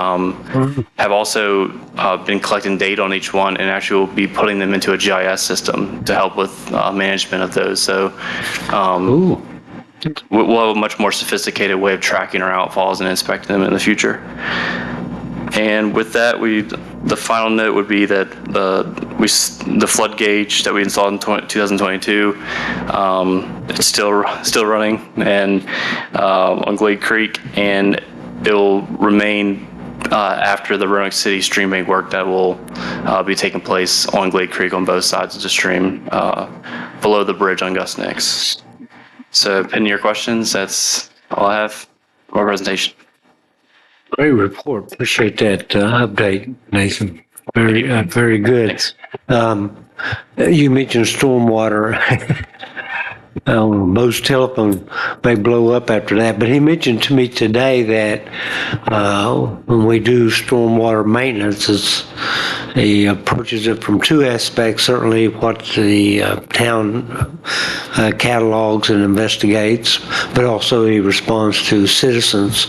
have also been collecting data on each one and actually will be putting them into a GIS system to help with management of those. So we'll have a much more sophisticated way of tracking our outfalls and inspecting them in the future. And with that, the final note would be that the flood gauge that we installed in 2022, it's still running and on Glade Creek, and it'll remain after the Roanoke City stream bank work that will be taking place on Glade Creek on both sides of the stream below the bridge on Gus Nix. So, pending your questions, that's all I have for my presentation. Great report. Appreciate that update, Nathan. Very good. Thanks. You mentioned stormwater. Most telephone may blow up after that, but he mentioned to me today that when we do stormwater maintenance, he approaches it from two aspects. Certainly what the town catalogs and investigates, but also he responds to citizens'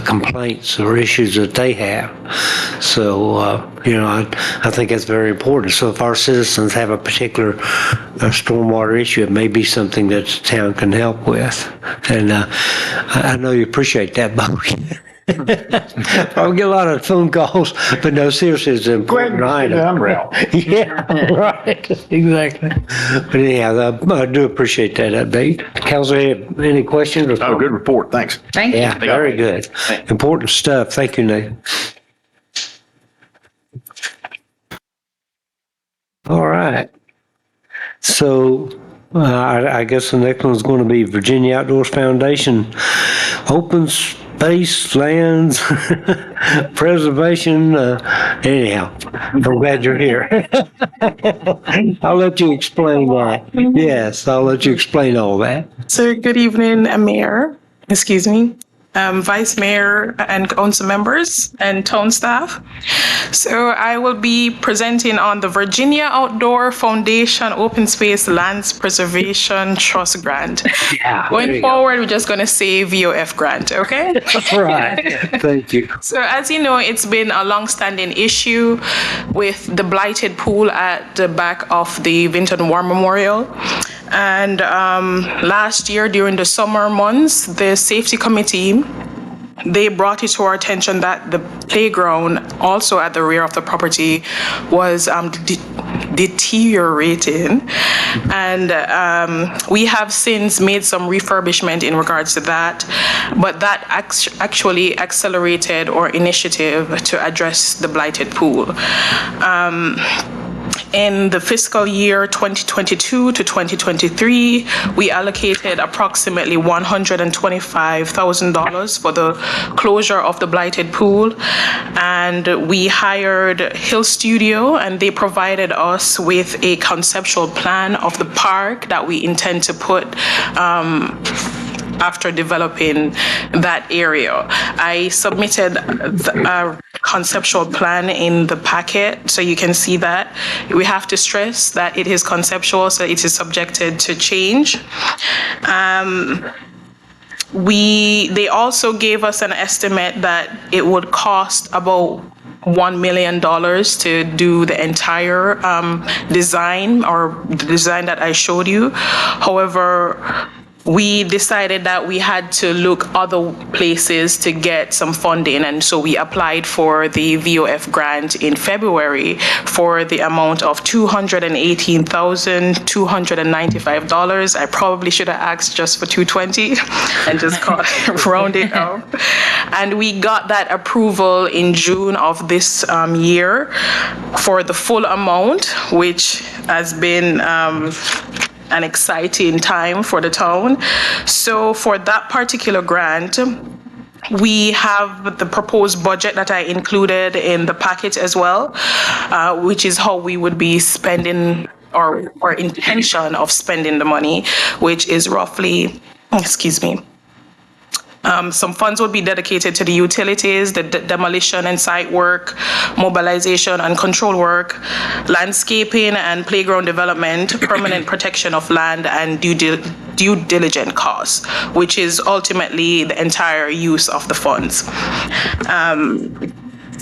complaints or issues that they have. So, I think that's very important. So if our citizens have a particular stormwater issue, it may be something that the town can help with. And I know you appreciate that, Bowie. I'll get a lot of phone calls, but no, seriously, it's an important item. Yeah, right, exactly. But anyhow, I do appreciate that update. Council, any questions? Oh, good report. Thanks. Thank you. Yeah, very good. Important stuff. Thank you, Nate. All right. So I guess the next one's going to be Virginia Outdoors Foundation opens space, lands, preservation, anyhow. I'm glad you're here. I'll let you explain that. Yes, I'll let you explain all that. So good evening, Mayor, Vice Mayor and council members and town staff. So I will be presenting on the Virginia Outdoor Foundation Open Space Lands Preservation Trust Grant. Yeah. Going forward, we're just going to say VOF grant, okay? Right. Thank you. So as you know, it's been a long-standing issue with the blighted pool at the back of the Vinton War Memorial. And last year during the summer months, the safety committee, they brought it to our attention that the playground also at the rear of the property was deteriorating. And we have since made some refurbishment in regards to that, but that actually accelerated our initiative to address the blighted pool. In the fiscal year 2022 to 2023, we allocated approximately $125,000 for the closure of the blighted pool. And we hired Hill Studio, and they provided us with a conceptual plan of the park that we intend to put after developing that area. I submitted a conceptual plan in the packet, so you can see that. We have to stress that it is conceptual, so it is subjected to change. They also gave us an estimate that it would cost about $1 million to do the entire design, or the design that I showed you. However, we decided that we had to look other places to get some funding, and so we applied for the VOF grant in February for the amount of $218,295. I probably should have asked just for $220 and just round it out. And we got that approval in June of this year for the full amount, which has been an exciting time for the town. So for that particular grant, we have the proposed budget that I included in the packet as well, which is how we would be spending, or intention of spending the money, which is roughly, some funds would be dedicated to the utilities, the demolition and site work, mobilization and control work, landscaping and playground development, permanent protection of land, and due diligence costs, which is ultimately the entire use of the funds.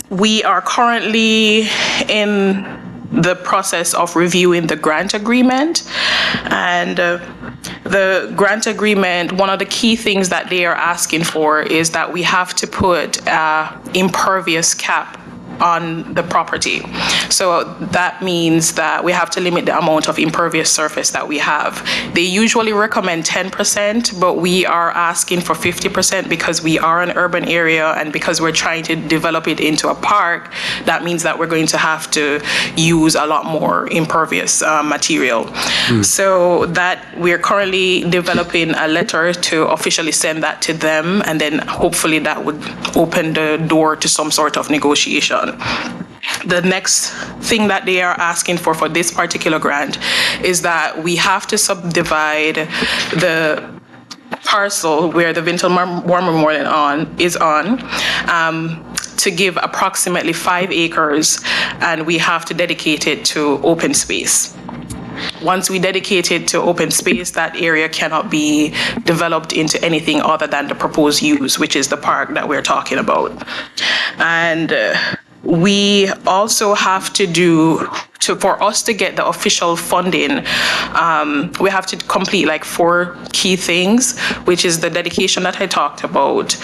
We are currently in the process of reviewing the grant agreement, and the grant agreement, one of the key things that they are asking for is that we have to put impervious cap on the property. So that means that we have to limit the amount of impervious surface that we have. They usually recommend 10%, but we are asking for 50% because we are an urban area, and because we're trying to develop it into a park, that means that we're going to have to use a lot more impervious material. So that we're currently developing a letter to officially send that to them, and then hopefully that would open the door to some sort of negotiation. The next thing that they are asking for this particular grant is that we have to subdivide the parcel where the Vinton War Memorial is on to give approximately 5 acres, and we have to dedicate it to open space. Once we dedicate it to open space, that area cannot be developed into anything other than the proposed use, which is the park that we're talking about. And we also have to for us to get the official funding, we have to complete like 4 key things, which is the dedication that I talked about.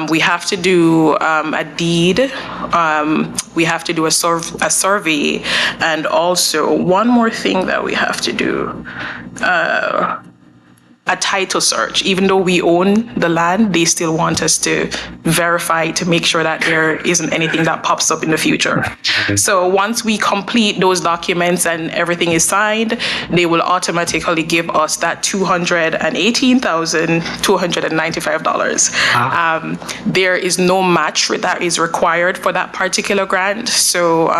We have to do a deed. We have to do a survey, and also one more thing that we have to do. a title search. Even though we own the land, they still want us to verify to make sure that there isn't anything that pops up in the future. So once we complete those documents and everything is signed, they will automatically give us that $218,295. There is no match that is required for that particular grant. So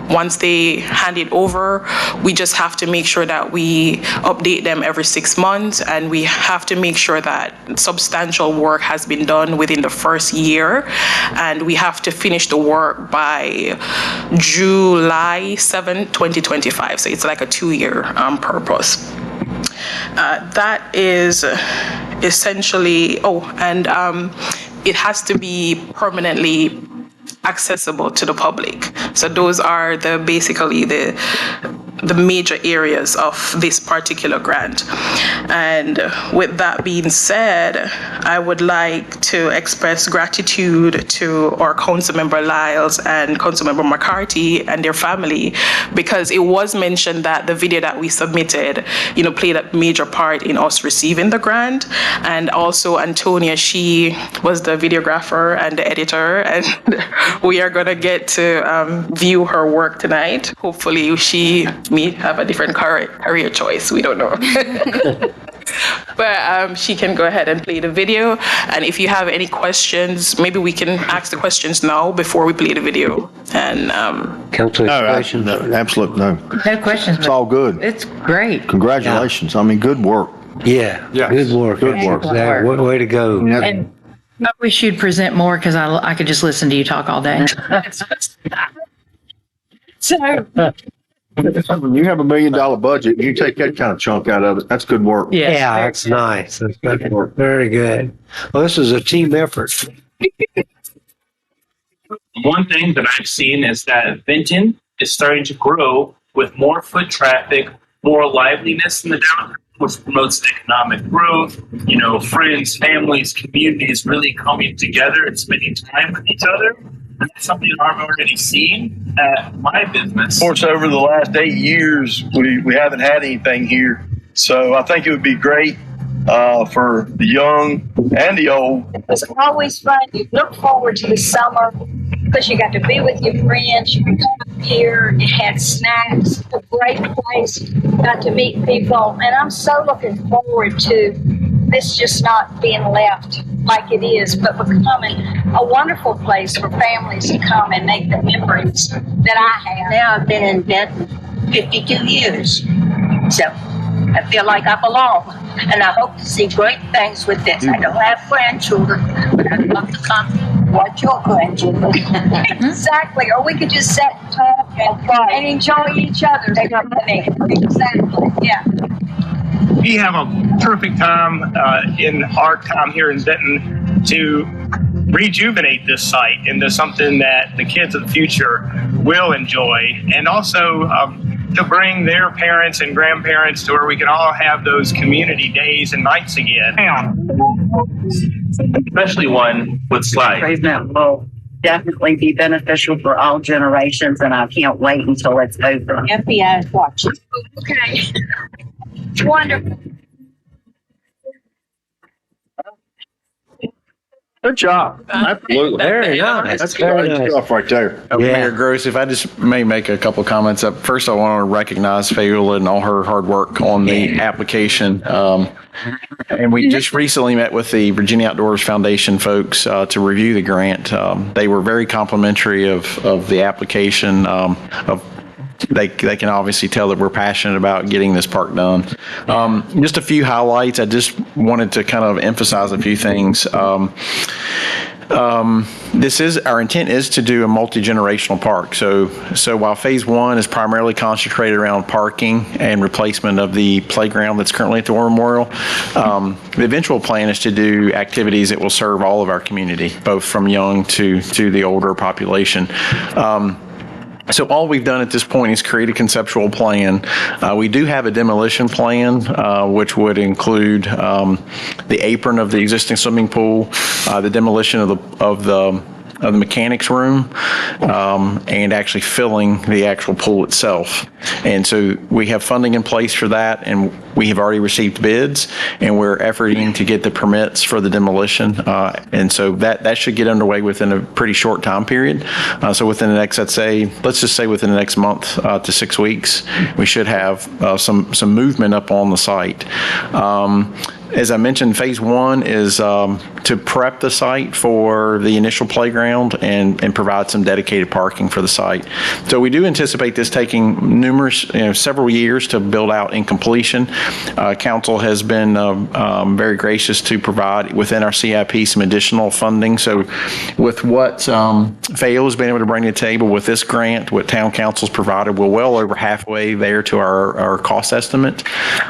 once they hand it over, we just have to make sure that we update them every 6 months, and we have to make sure that substantial work has been done within the first year, and we have to finish the work by July 7, 2025. So it's like a 2-year purpose. That is essentially, it has to be permanently accessible to the public. So those are basically the major areas of this particular grant. And with that being said, I would like to express gratitude to our Councilmember Lyles and Councilmember McCarthy and their family, because it was mentioned that the video that we submitted, played a major part in us receiving the grant. And also Antonia, she was the videographer and the editor, and we are gonna get to view her work tonight. Hopefully she may have a different career choice. We don't know. But she can go ahead and play the video. And if you have any questions, maybe we can ask the questions now before we play the video. And Council, questions? No, absolutely no. No questions. It's all good. It's great. Congratulations. I mean, good work. Yeah, good work. Good work. Exactly. Way to go. And I wish you'd present more, because I could just listen to you talk all day. So, When you have $1 million budget, you take that kind of chunk out of it. That's good work. yes. Yeah, that's nice. That's good work. Very good. Well, this is a team effort. One thing that I've seen is that Benton is starting to grow with more foot traffic, more liveliness in the downtown, which promotes economic growth, friends, families, communities really coming together and spending time with each other. That's something I've already seen at my business. Of course, over the last 8 years, we haven't had anything here. So I think it would be great for the young and the old. It's always fun. You look forward to the summer because you got to be with your friends. You could come here, you had snacks, a great place, got to meet people. And I'm so looking forward to this just not being left like it is, but becoming a wonderful place for families to come and make the memories that I have. Now I've been in Benton 52 years, so I feel like I belong, and I hope to see great things with this. I don't have grandchildren, but I'd love to come watch your grandchildren. Exactly, or we could just sit and talk and enjoy each other's company. Exactly, yeah. We have a perfect time in our time here in Benton to rejuvenate this site into something that the kids of the future will enjoy, and also to bring their parents and grandparents to where we can all have those community days and nights again. Especially one with slides. Improvement will definitely be beneficial for all generations, and I can't wait until it's over. FBI is watching. Okay. Wonderful. Good job. Absolutely. Very nice. That's very great nice. stuff right there. Mayor Gross, if I just may make a couple of comments up. First, I want to recognize Fayula and all her hard work on the application. And we just recently met with the Virginia Outdoors Foundation folks to review the grant. They were very complimentary of the application. They can obviously tell that we're passionate about getting this park done. Just a few highlights. I just wanted to kind of emphasize a few things. Our intent is to do a multi-generational park. So while phase one is primarily concentrated around parking and replacement of the playground that's currently at the War Memorial, the eventual plan is to do activities that will serve all of our community, both from young to the older population. So all we've done at this point is create a conceptual plan. We do have a demolition plan, which would include the apron of the existing swimming pool, the demolition of the of the mechanics room, and actually filling the actual pool itself. And so we have funding in place for that, and we have already received bids, and we're efforting to get the permits for the demolition. And so that should get underway within a pretty short time period. So within the next, let's just say within the next month to 6 weeks, we should have some movement up on the site. As I mentioned, phase one is to prep the site for the initial playground and provide some dedicated parking for the site. So we do anticipate this taking several years to build out in completion. Council has been very gracious to provide within our CIP some additional funding. So with what FAO has been able to bring to the table with this grant, what town council's provided, we're well over halfway there to our cost estimate.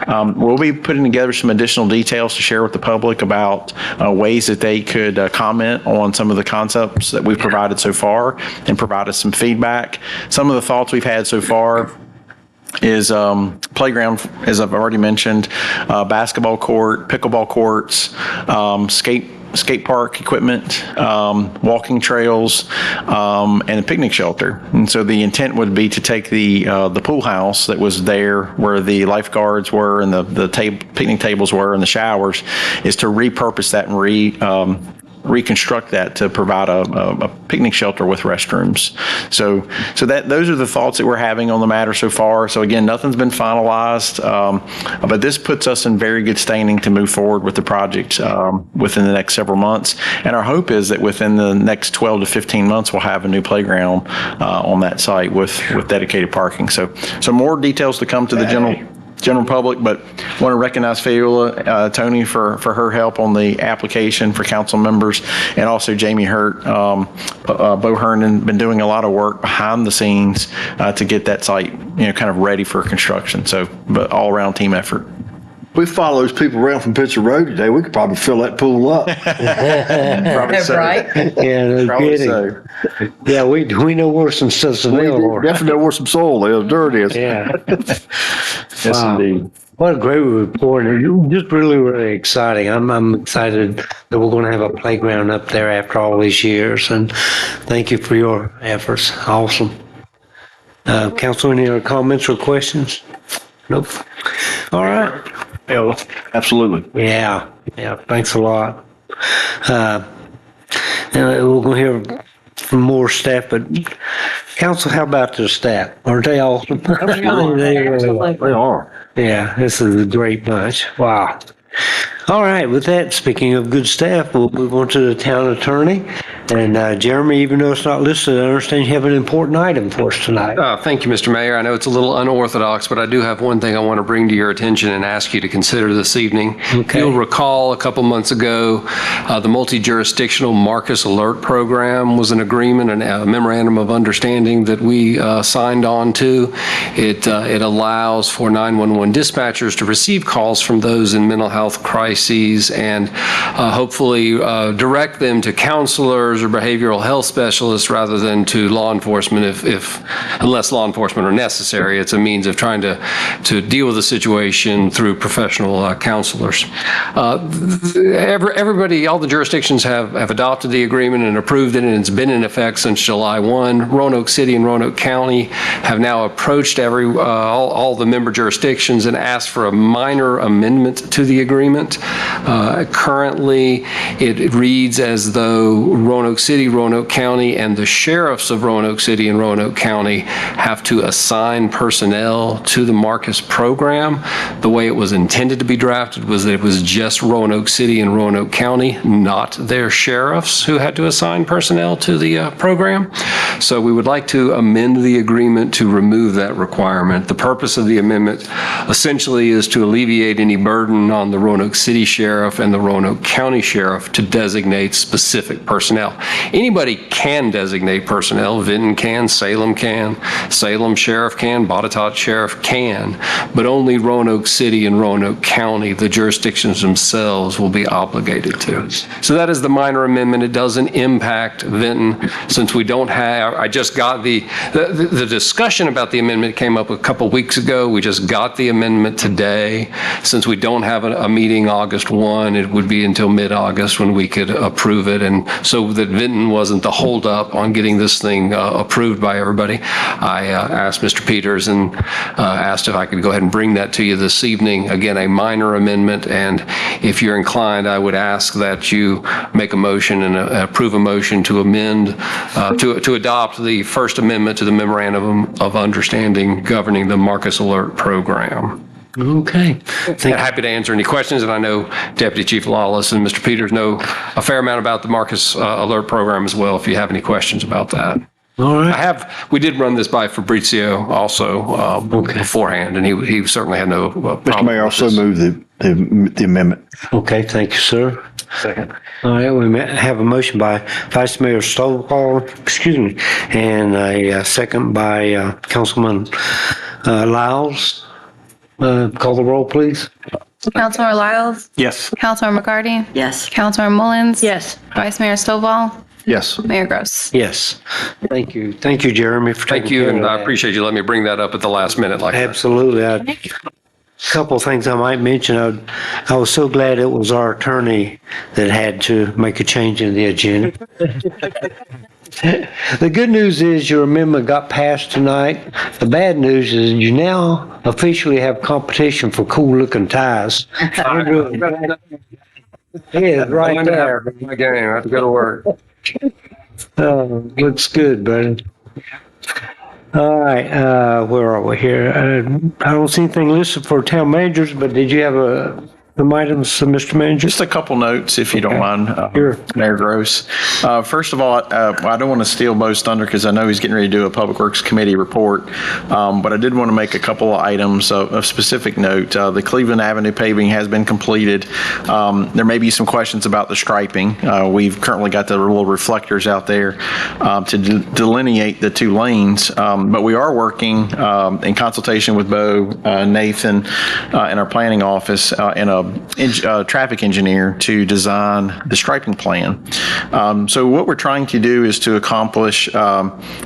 We'll be putting together some additional details to share with the public about ways that they could comment on some of the concepts that we've provided so far and provide us some feedback. Some of the thoughts we've had so far is playground, as I've already mentioned, basketball court, pickleball courts, skate park equipment, walking trails, and a picnic shelter. And so the intent would be to take the pool house that was there where the lifeguards were and the picnic tables were and the showers, is to repurpose that and reconstruct that to provide a picnic shelter with restrooms. So those are the thoughts that we're having on the matter so far. So again, nothing's been finalized, but this puts us in very good standing to move forward with the project within the next several months. And our hope is that within the next 12 to 15 months, we'll have a new playground on that site with dedicated parking. So more details to come to the general public, but want to recognize Fayula, Tony for her help on the application for council members, and also Jamie Hurt, Bo Herndon, been doing a lot of work behind the scenes to get that site, kind of ready for construction. So, but all around team effort. We follow those people around from Pitcher Road today. We could probably fill that pool up. Probably so. Right? Yeah, no Probably kidding. so. Yeah, we know where some stuff's available. Definitely know where some soil is, dirt is. Yeah. Yes, Wow. indeed. What a great report. And just really, really exciting. I'm excited that we're going to have a playground up there after all these years. And thank you for your efforts. Awesome. Council, any other comments or questions? Nope. All right. Yeah, absolutely. Yeah. Thanks a lot. Now we're going to hear from more staff, but council, how about the staff? Aren't they awesome? They are. Yeah, this is a great bunch. Wow. All right, with that, speaking of good staff, we'll move on to the town attorney. And Jeremy, even though it's not listed, I understand you have an important item for us tonight. Thank you, Mr. Mayor. I know it's a little unorthodox, but I do have one thing I want to bring to your attention and ask you to consider this evening. Okay. You'll recall a couple months ago, the multi-jurisdictional Marcus Alert Program was an agreement, a memorandum of understanding that we signed on to. It allows for 911 dispatchers to receive calls from those in mental health crises and hopefully direct them to counselors or behavioral health specialists rather than to law enforcement unless law enforcement are necessary. It's a means of trying to deal with the situation through professional counselors. Everybody, all the jurisdictions have adopted the agreement and approved it, and it's been in effect since July 1. Roanoke City and Roanoke County have now approached all the member jurisdictions and asked for a minor amendment to the agreement. Currently, it reads as though Roanoke City, Roanoke County, and the sheriffs of Roanoke City and Roanoke County have to assign personnel to the Marcus program. The way it was intended to be drafted was that it was just Roanoke City and Roanoke County, not their sheriffs, who had to assign personnel to the program. So we would like to amend the agreement to remove that requirement. The purpose of the amendment essentially is to alleviate any burden on the Roanoke City Sheriff and the Roanoke County Sheriff to designate specific personnel. Anybody can designate personnel. Vinton can, Salem Sheriff can, Botetourt Sheriff can, but only Roanoke City and Roanoke County, the jurisdictions themselves, will be obligated to. So that is the minor amendment. It doesn't impact Vinton since we don't have I just got the discussion about the amendment came up a couple weeks ago. We just got the amendment today. Since we don't have a meeting August 1, it would be until mid-August when we could approve it. And so that Vinton wasn't the holdup on getting this thing approved by everybody, I asked Mr. Peters and asked if I could go ahead and bring that to you this evening. Again, a minor amendment, and if you're inclined, I would ask that you make a motion and approve a motion to amend, to adopt the First Amendment to the Memorandum of Understanding governing the Marcus Alert Program. Okay. Happy to answer any questions, and I know Deputy Chief Lawless and Mr. Peters know a fair amount about the Marcus Alert Program as well, if you have any questions about that. All right. We did run this by Fabrizio also beforehand, and he certainly had no problem. Mr. Mayor, also move the amendment. Okay, thank you, sir. Second. All right, we have a motion by Vice Mayor Stovall, and a second by Councilman Lyles. Call the roll, please. Councilmember Lyles? Yes. Councilmember McCarty? Yes. Councilmember Mullins? Yes. Vice Mayor Stovall? Yes. Mayor Gross? Yes. Thank you. Thank you, Jeremy, for taking Thank you, care of and I that. appreciate you letting me bring that up at the last minute like that. Absolutely. A couple of things I might mention. I was so glad it was our attorney that had to make a change in the agenda. The good news is your amendment got passed tonight. The bad news is you now officially have competition for cool-looking ties. Yeah, right there. My game, I have to go to work. Looks good, buddy. All right, where are we here? I don't see anything listed for town managers, but did you have some items, Mr. Manager? Just a couple notes, if you don't mind, Sure. Mayor Gross. First of all, I don't want to steal Bo's thunder because I know he's getting ready to do a Public Works Committee report, but I did want to make a couple of items of specific note. The Cleveland Avenue paving has been completed. There may be some questions about the striping. We've currently got the little reflectors out there to delineate the two lanes, but we are working in consultation with Bo, Nathan, in our planning office, and a traffic engineer to design the striping plan. So what we're trying to do is to accomplish,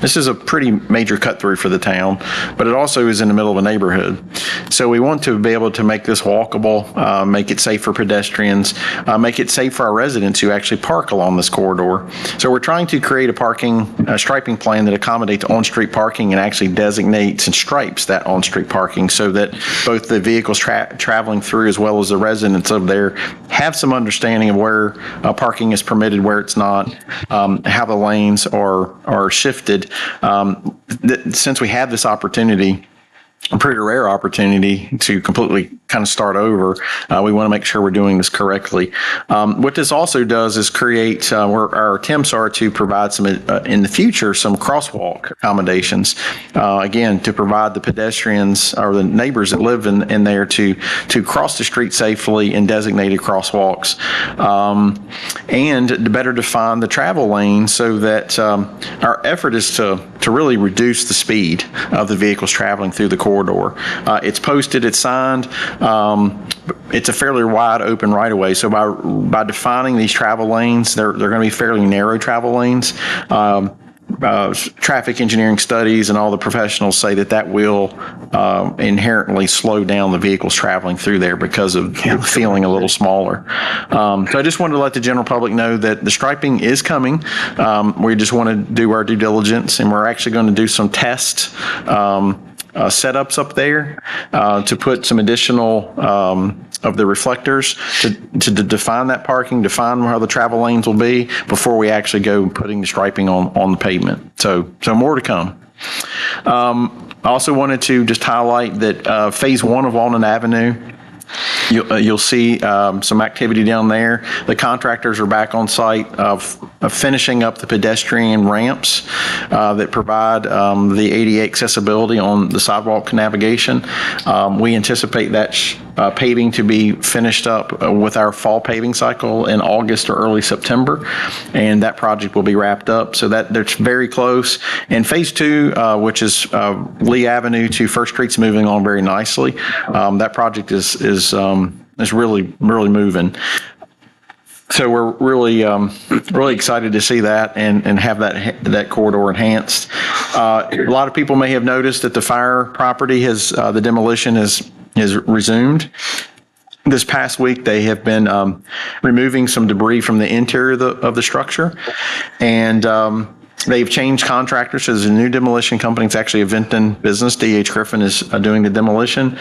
this is a pretty major cut through for the town, but it also is in the middle of a neighborhood. So we want to be able to make this walkable, make it safe for pedestrians, make it safe for our residents who actually park along this corridor. So we're trying to create a striping plan that accommodates on-street parking and actually designates and stripes that on-street parking so that both the vehicles traveling through as well as the residents of there have some understanding of where parking is permitted, where it's not, how the lanes are shifted. Since we have this opportunity, a pretty rare opportunity to completely kind of start over. We want to make sure we're doing this correctly. What this also does is create, where our attempts are to provide some, in the future, some crosswalk accommodations, again, to provide the pedestrians or the neighbors that live in there to cross the street safely in designated crosswalks, and to better define the travel lane so that our effort is to really reduce the speed of the vehicles traveling through the corridor. It's posted, it's signed. It's a fairly wide open right of way. So by defining these travel lanes, they're going to be fairly narrow travel lanes. Traffic engineering studies and all the professionals say that will inherently slow down the vehicles traveling through there because of feeling a little smaller. So I just wanted to let the general public know that the striping is coming. We just want to do our due diligence, and we're actually going to do some test setups up there to put some additional of the reflectors to define that parking, define where the travel lanes will be before we actually go putting the striping on the pavement. So more to come. I also wanted to just highlight that phase 1 of Walnut Avenue, you'll see some activity down there. The contractors are back on site of finishing up the pedestrian ramps that provide the ADA accessibility on the sidewalk navigation. We anticipate that paving to be finished up with our fall paving cycle in August or early September, and that project will be wrapped up. So that's very close. And phase 2, which is Lee Avenue to First Street's moving on very nicely. That project is really moving. So we're really excited to see that and have that corridor enhanced. A lot of people may have noticed that the fire property the demolition has resumed. This past week, they have been removing some debris from the interior of the structure, and they've changed contractors. So there's a new demolition company. It's actually a Vinton business. D.H. Griffin is doing the demolition.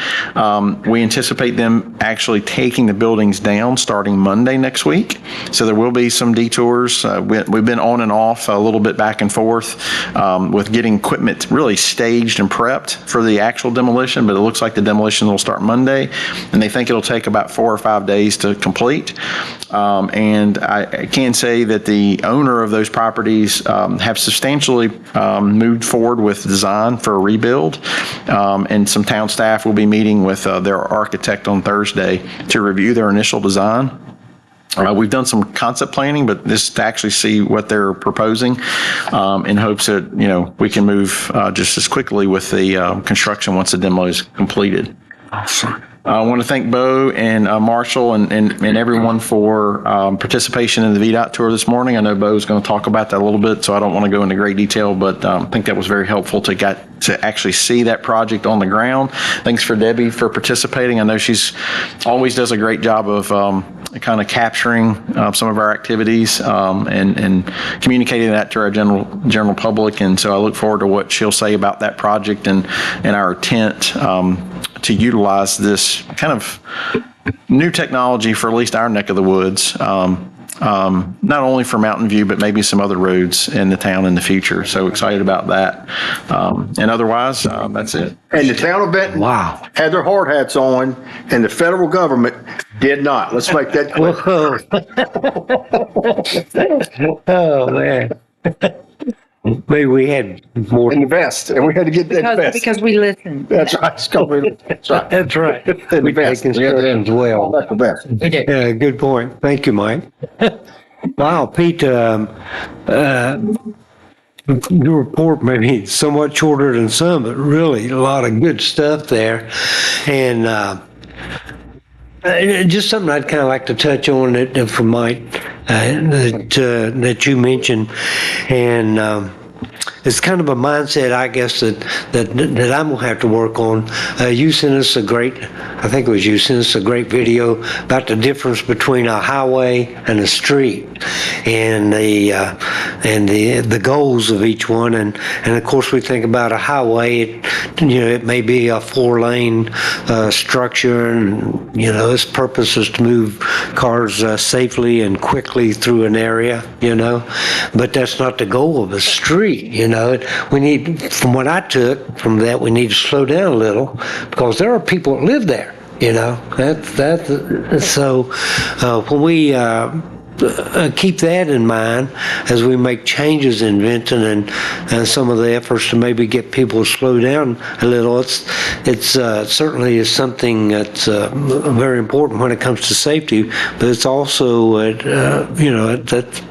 We anticipate them actually taking the buildings down starting Monday next week. So there will be some detours. We've been on and off a little bit back and forth with getting equipment really staged and prepped for the actual demolition, but it looks like the demolition will start Monday, and they think it'll take about 4 or 5 days to complete. And I can say that the owner of those properties have substantially moved forward with design for a rebuild, and some town staff will be meeting with their architect on Thursday to review their initial design. We've done some concept planning, but this to actually see what they're proposing in hopes that, we can move just as quickly with the construction once the demo is completed. Awesome. I want to thank Bo and Marshall and everyone for participation in the VDOT tour this morning. I know Bo is going to talk about that a little bit, so I don't want to go into great detail, but I think that was very helpful to get to actually see that project on the ground. Thanks for Debbie for participating. I know she's always does a great job of kind of capturing some of our activities and communicating that to our general public. And so I look forward to what she'll say about that project and our intent to utilize this kind of new technology for at least our neck of the woods, not only for Mountain View, but maybe some other roads in the town in the future. So excited about that. And otherwise, that's it. And the town of Benton had their hard hats on, and the federal government did not. Let's make that clear. Oh, man. Maybe we had more. In the vest, and we had to get that vest. Because we listened. That's right. That's right. That's right. In the We take vest. instructions well. That's the best. Yeah, good point. Thank you, Mike. Wow, Pete, your report may be somewhat shorter than some, but really a lot of good stuff there. And just something I'd kind of like to touch on that from Mike that you mentioned, and it's kind of a mindset, I guess, that I'm gonna have to work on. You sent us a great video about the difference between a highway and a street, and the goals of each one. And of course, we think about a highway. It may be a 4-lane structure, and its purpose is to move cars safely and quickly through an area. But that's not the goal of a street. We need, from what I took from that, we need to slow down a little because there are people that live there. So when we keep that in mind as we make changes in Vinton and some of the efforts to maybe get people to slow down a little. It's certainly is something that's very important when it comes to safety, but it's also at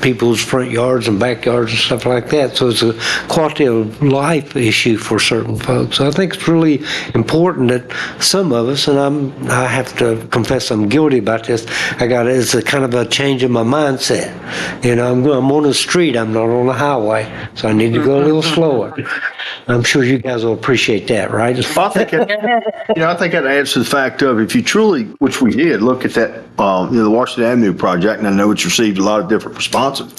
people's front yards and backyards and stuff like that. So it's a quality of life issue for certain folks. So I think it's really important that some of us, and I have to confess I'm guilty about this. It's a kind of a change in my mindset. I'm on the street, I'm not on the highway, so I need to go a little slower. I'm sure you guys will appreciate that, right? I think that adds to the fact of, if you truly, which we did, look at that, the Washington Avenue project, and I know it's received a lot of different responses.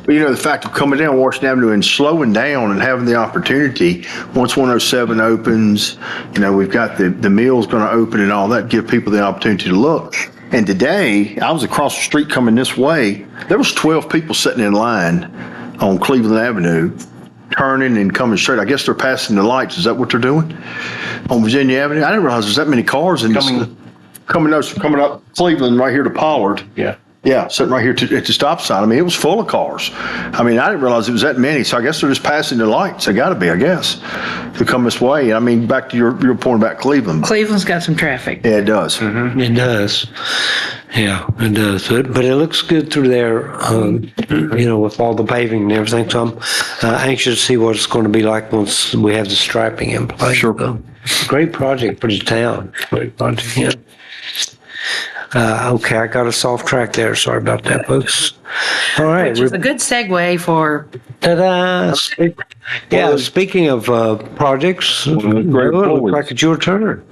But the fact of coming down Washington Avenue and slowing down and having the opportunity, once 107 opens, we've got the mill's going to open and all that, give people the opportunity to look. And today, I was across the street coming this way. There was 12 people sitting in line on Cleveland Avenue, turning and coming straight. I guess they're passing the lights. Is that what they're doing on Virginia Avenue? I didn't realize there's that many cars coming up Cleveland right here to Pollard. Yeah, sitting right here at the stop sign. It was full of cars. I didn't realize it was that many. So I guess they're just passing the lights. They got to be, I guess, to come this way. Back to your point about Cleveland. Cleveland's got some traffic. Yeah, it does. Mm-hmm. It does. Yeah, it does. But it looks good through there, with all the paving and everything. So I'm anxious to see what it's going to be like once we have the striping in place. Sure. Great project for the town. Great project, yeah. Okay, I got us off track there. Sorry about that, folks. All right. Which is a good segue for, Ta-da. Yeah, speaking of projects, it looks like it's your turn.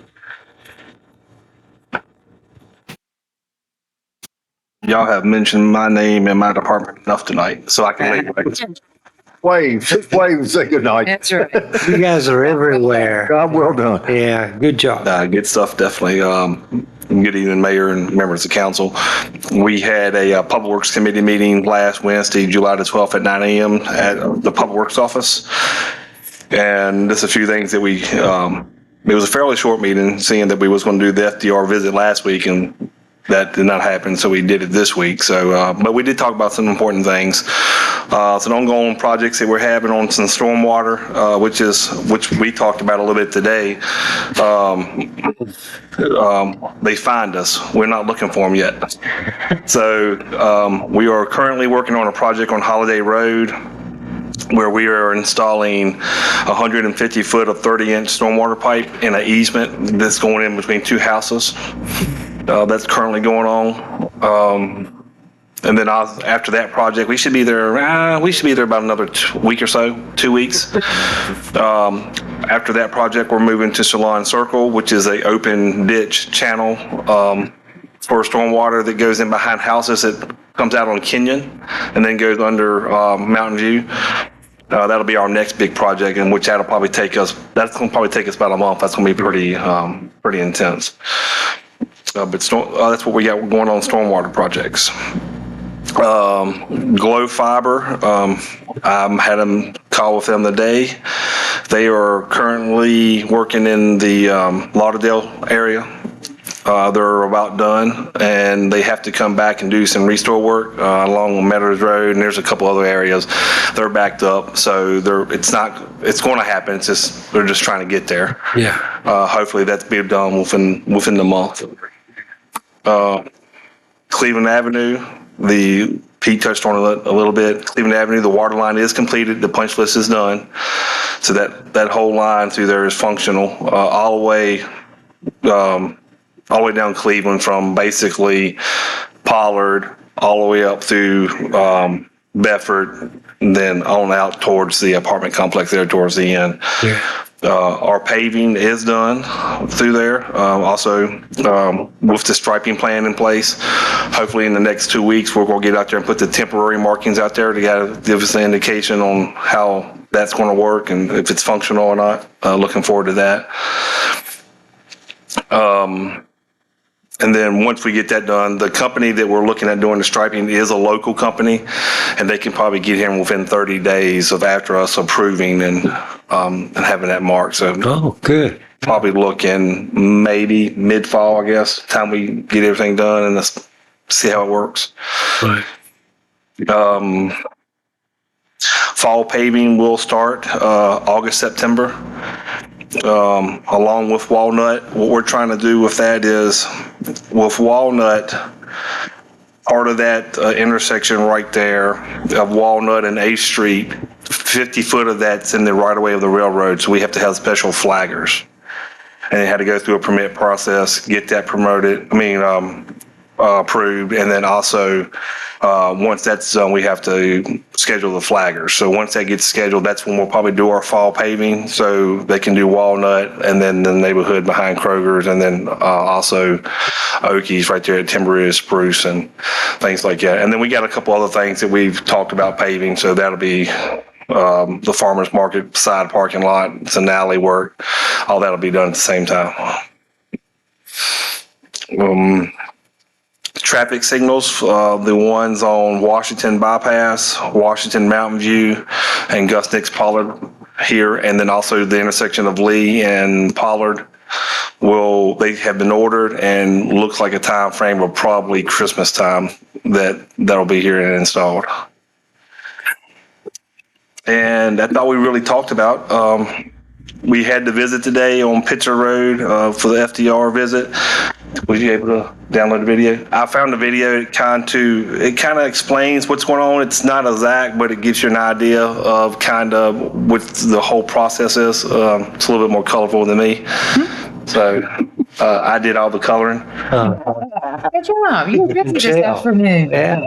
Y'all have mentioned my name and my department enough tonight, so I can leave. Wave and say goodnight. that's right. You guys are everywhere. Job well done. Yeah, good job. Good stuff, definitely. Good evening, Mayor and members of council. We had a Public Works Committee meeting last Wednesday, July the 12th at 9 a.m. at the Public Works office. And just a few things that it was a fairly short meeting, seeing that we was going to do the FDR visit last week, and that did not happen, so we did it this week. So, but we did talk about some important things. Some ongoing projects that we're having on some stormwater, which we talked about a little bit today. They find us. We're not looking for them yet. So we are currently working on a project on Holiday Road, where we are installing 150 foot of 30-inch stormwater pipe in an easement that's going in between two houses. That's currently going on. And then after that project, we should be there about another week or so, 2 weeks. After that project, we're moving to Salon Circle, which is a open ditch channel for stormwater that goes in behind houses that comes out on Kenyon and then goes under Mountain View. That'll be our next big project, in which that's going to probably take us about a month. That's going to be pretty intense. But that's what we got going on stormwater projects. Glow Fiber, I had them call with them today. They are currently working in the Lauderdale area. They're about done, and they have to come back and do some restore work along Meadows Road, and there's a couple other areas. They're backed up, so it's going to happen. It's just they're just trying to get there. Yeah. Hopefully that's be done within the month. Cleveland Avenue, Pete touched on it a little bit. Cleveland Avenue, the water line is completed. The punch list is done. So that whole line through there is functional all the way down Cleveland, from basically Pollard all the way up through Bedford, and then on out towards the apartment complex there towards the end. Yeah. Our paving is done through there. Also, with the striping plan in place, hopefully in the next 2 weeks, we're going to get out there and put the temporary markings out there to give us an indication on how that's going to work and if it's functional or not. Looking forward to that. And then once we get that done, the company that we're looking at doing the striping is a local company, and they can probably get here within 30 days of after us approving and having that marked. So, good. Probably looking maybe mid-fall, I guess, time we get everything done and let's see how it works. Right. Fall paving will start August, September. Along with Walnut, what we're trying to do with that is, with Walnut, part of that intersection right there of Walnut and 8th Street, 50 foot of that's in the right of way of the railroad, so we have to have special flaggers. And they had to go through a permit process, get that approved, and then also once that's done, we have to schedule the flaggers. So once that gets scheduled, that's when we'll probably do our fall paving, so they can do Walnut and then the neighborhood behind Kroger's, and then also Okies right there at Timber Ridge, Spruce, and things like that. And then we got a couple other things that we've talked about paving, so that'll be the farmer's market side parking lot, some alley work, all that'll be done at the same time. Traffic signals, the ones on Washington Bypass, Washington Mountain View, and Gus Nix Pollard here, and then also the intersection of Lee and Pollard, they have been ordered, and looks like a time frame of probably Christmas time that'll be here and installed. And that's all we really talked about. We had the visit today on Pitcher Road for the FDR visit. Was you able to download the video? I found the video. It kind of explains what's going on. It's not exact, but it gives you an idea of kind of what the whole process is. It's a little bit more colorful than me. So I did all the coloring. Good job. You were good this afternoon. Yeah.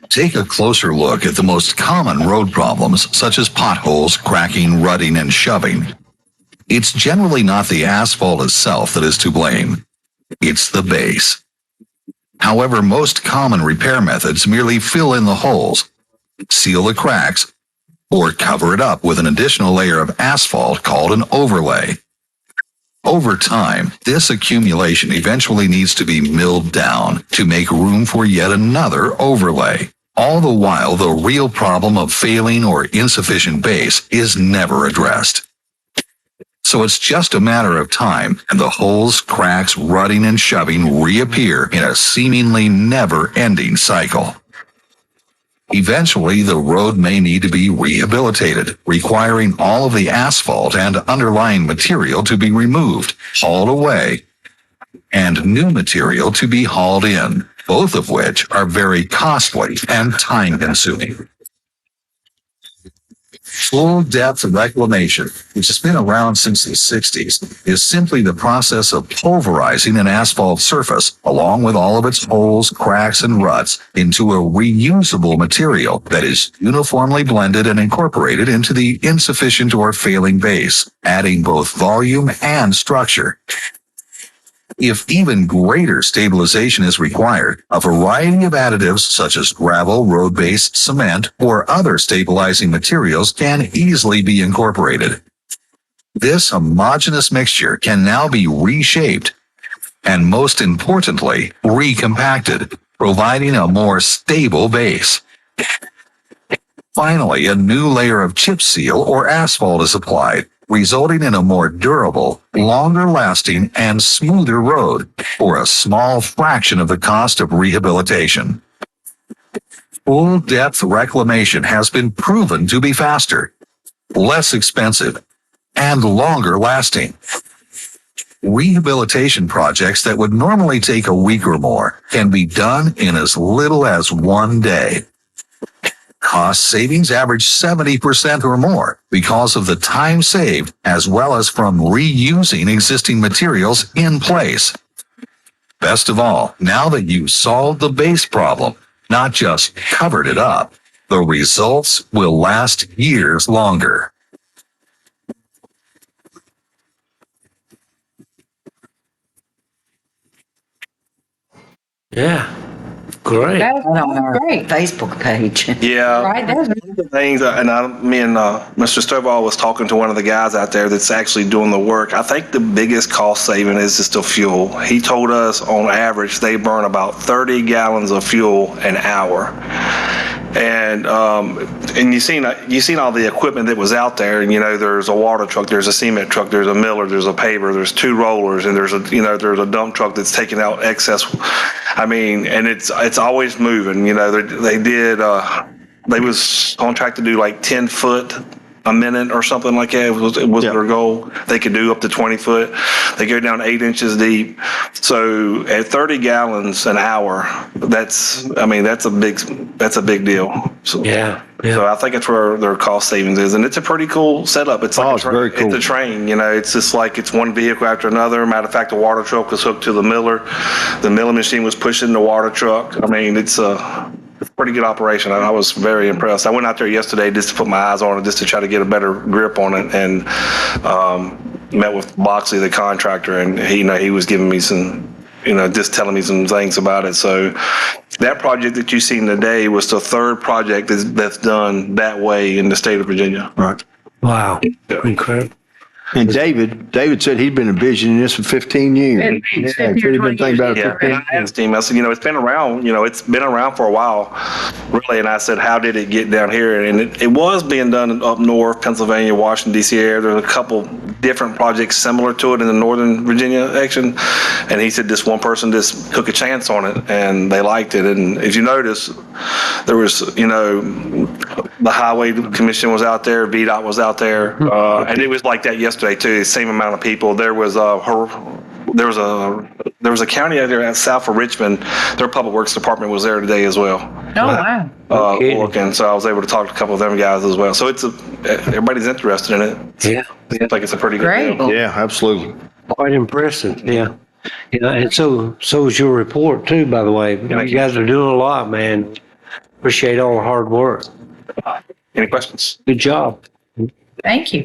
Take a closer look at the most common road problems, such as potholes, cracking, rutting, and shoving. It's generally not the asphalt itself that is to blame. It's the base. However, most common repair methods merely fill in the holes, seal the cracks, or cover it up with an additional layer of asphalt called an overlay. Over time, this accumulation eventually needs to be milled down to make room for yet another overlay. All the while, the real problem of failing or insufficient base is never addressed. So it's just a matter of time, and the holes, cracks, rutting, and shoving reappear in a seemingly never-ending cycle. Eventually, the road may need to be rehabilitated, requiring all of the asphalt and underlying material to be removed, hauled away, and new material to be hauled in, both of which are very costly and time-consuming. Full depth reclamation, which has been around since the 60s, is simply the process of pulverizing an asphalt surface, along with all of its holes, cracks, and ruts, into a reusable material that is uniformly blended and incorporated into the insufficient or failing base, adding both volume and structure. If even greater stabilization is required, a variety of additives such as gravel, road base, cement, or other stabilizing materials can easily be incorporated. This homogeneous mixture can now be reshaped and, most importantly, recompacted, providing a more stable base. Finally, a new layer of chip seal or asphalt is applied, resulting in a more durable, longer-lasting, and smoother road for a small fraction of the cost of rehabilitation. Full-depth reclamation has been proven to be faster, less expensive, and longer-lasting. Rehabilitation projects that would normally take a week or more can be done in as little as 1 day. Cost savings average 70% or more because of the time saved, as well as from reusing existing materials in place. Best of all, now that you've solved the base problem, not just covered it up, the results will last years longer. Yeah. Great. That's On our great. Facebook page. Yeah. Right, that's Things, me and Mr. Stovall was talking to one of the guys out there that's actually doing the work. I think the biggest cost saving is just the fuel. He told us on average they burn about 30 gallons of fuel an hour. And you seen all the equipment that was out there, and there's a water truck, there's a cement truck, there's a miller, there's a paver, there's 2 rollers, and there's a dump truck that's taking out excess. I mean, and it's always moving. They was on track to do like 10 foot a minute or something like that. It was their goal. They could do up to 20 foot. They go down 8 inches deep. So at 30 gallons an hour, that's a big deal. So, Yeah. So I think it's where their cost savings is, and it's a pretty cool setup. It's like very cool. It's a train, it's just like it's one vehicle after another. Matter of fact, the water truck was hooked to the miller. The milling machine was pushing the water truck. I mean, it's a pretty good operation. I was very impressed. I went out there yesterday just to put my eyes on it, just to try to get a better grip on it, and met with Boxley, the contractor, and he was giving me some, just telling me some things about it. So that project that you've seen today was the 3rd project that's done that way in the state of Virginia. Right. Wow. Incredible. And David said he'd been envisioning this for 15 years. Yeah, said he'd been thinking about it for 15 and I asked him, I said, it's been around for a while, really. And I said, how did it get down here? And it was being done up north, Pennsylvania, Washington, D.C. area. There's a couple different projects similar to it in the Northern Virginia section. And he said this one person just took a chance on it and they liked it. And if you notice, there was, the Highway Commission was out there, VDOT was out there, and it was like that yesterday too. The same amount of people. There was there was a county out there south of Richmond. Their public works department was there today as well. Oh, wow. Working. So I was able to talk to a couple of them guys as well. So everybody's interested in it. Yeah. Seems like it's a pretty good Great. deal. Yeah, absolutely. Quite impressive, yeah. And so is your report too, by the way. You guys are doing a lot, man. Appreciate all the hard work. Any questions? Good job. Thank you.